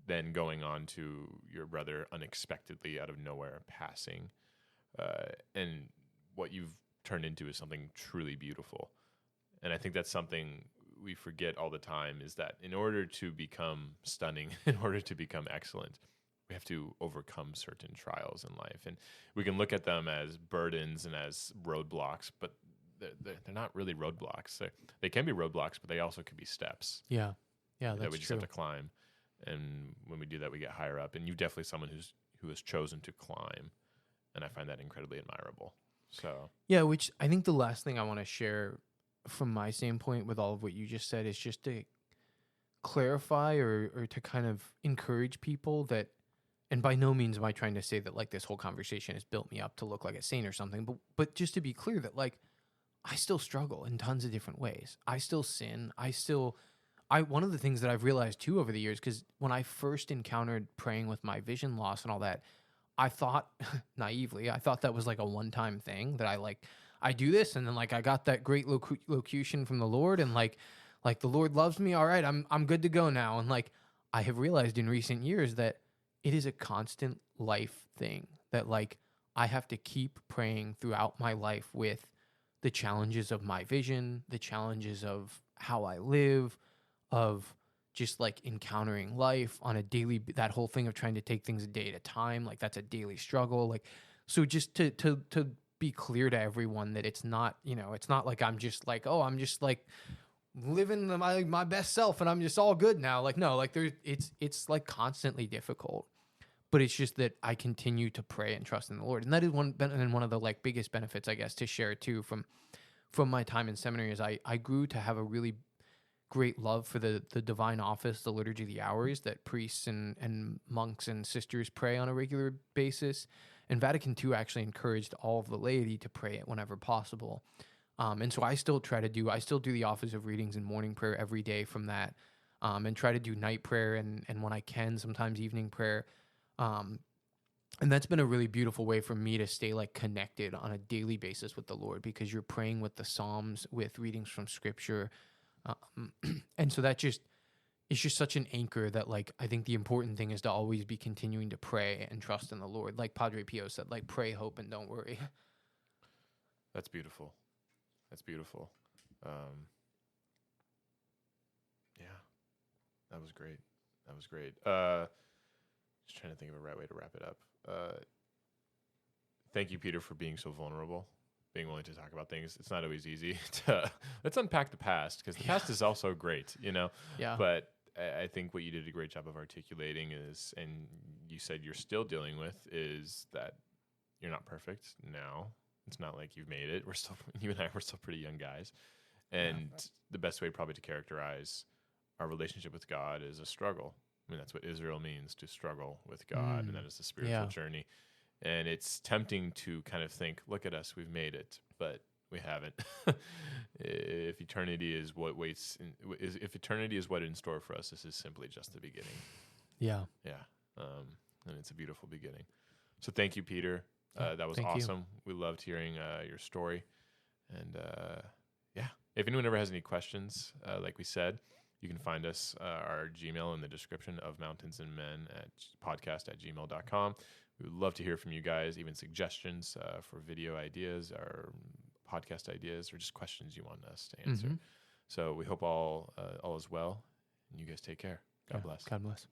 then going on to your brother unexpectedly out of nowhere passing. And what you've turned into is something truly beautiful. And I think that's something we forget all the time, is that in order to become stunning, in order to become excellent, we have to overcome certain trials in life. And we can look at them as burdens and as roadblocks, but they're not really roadblocks. They can be roadblocks, but they also can be steps. Yeah. Yeah, that's that we just true. have to climb. And when we do that, we get higher up. And you're definitely someone who has chosen to climb. And I find that incredibly admirable. So Yeah, which I think the last thing I want to share from my standpoint with all of what you just said is just to clarify or to kind of encourage people that, and by no means am I trying to say that like this whole conversation has built me up to look like a saint or something, but just to be clear that like I still struggle in tons of different ways. I still sin. One of the things that I've realized too over the years, because when I first encountered praying with my vision loss and all that, I thought naively, I thought that was like a one-time thing that I do this, and then like I got that great locution from the Lord, and like the Lord loves me. All right, I'm good to go now. And like I have realized in recent years that it is a constant life thing, that like I have to keep praying throughout my life with the challenges of my vision, the challenges of how I live, of just like encountering life on a daily, that whole thing of trying to take things a day at a time. Like that's a daily struggle. Like, so just to be clear to everyone that it's not, it's not like I'm just like, oh, I'm just like living my best self and I'm just all good now. Like, no, like it's like constantly difficult, but it's just that I continue to pray and trust in the Lord. And that is one of the like biggest benefits, I guess, to share too from my time in seminary is I grew to have a really great love for the divine office, the liturgy of the hours that priests and monks and sisters pray on a regular basis. And Vatican II actually encouraged all of the laity to pray it whenever possible. And so I still do the office of readings and morning prayer every day from that, and try to do night prayer and when I can, sometimes evening prayer. And that's been a really beautiful way for me to stay like connected on a daily basis with the Lord, because you're praying with the Psalms, with readings from Scripture. And so it's just such an anchor that like, I think the important thing is to always be continuing to pray and trust in the Lord. Like Padre Pio said, like pray, hope, and don't worry. That's beautiful. That's beautiful. Yeah, that was great. That was great. Just trying to think of a right way to wrap it up. Thank you, Peter, for being so vulnerable, being willing to talk about things. It's not always easy to, let's unpack the past, because the past is also great, Yeah. But I think what you did a great job of articulating is, and you said you're still dealing with, is that you're not perfect now. It's not like you've made it. You and I, we're still pretty young guys. And the best way probably to characterize our relationship with God is a struggle. I mean, that's what Israel means, to struggle with God, and that is the spiritual journey. And it's tempting to kind of think, look at us, we've made it, but we haven't. If eternity is what if eternity is what in store for us, this is simply just the beginning. Yeah. Yeah. And it's a beautiful beginning. So thank you, Peter. That was Thank awesome. We loved hearing your story. And if anyone ever has any questions, like we said, you can find us, our Gmail in the description of Mountains and Men at podcast@gmail.com. We would love to hear from you guys, even suggestions for video ideas or podcast ideas, or just questions you want us to answer. So we hope all is well, and you guys take care. God bless. God bless.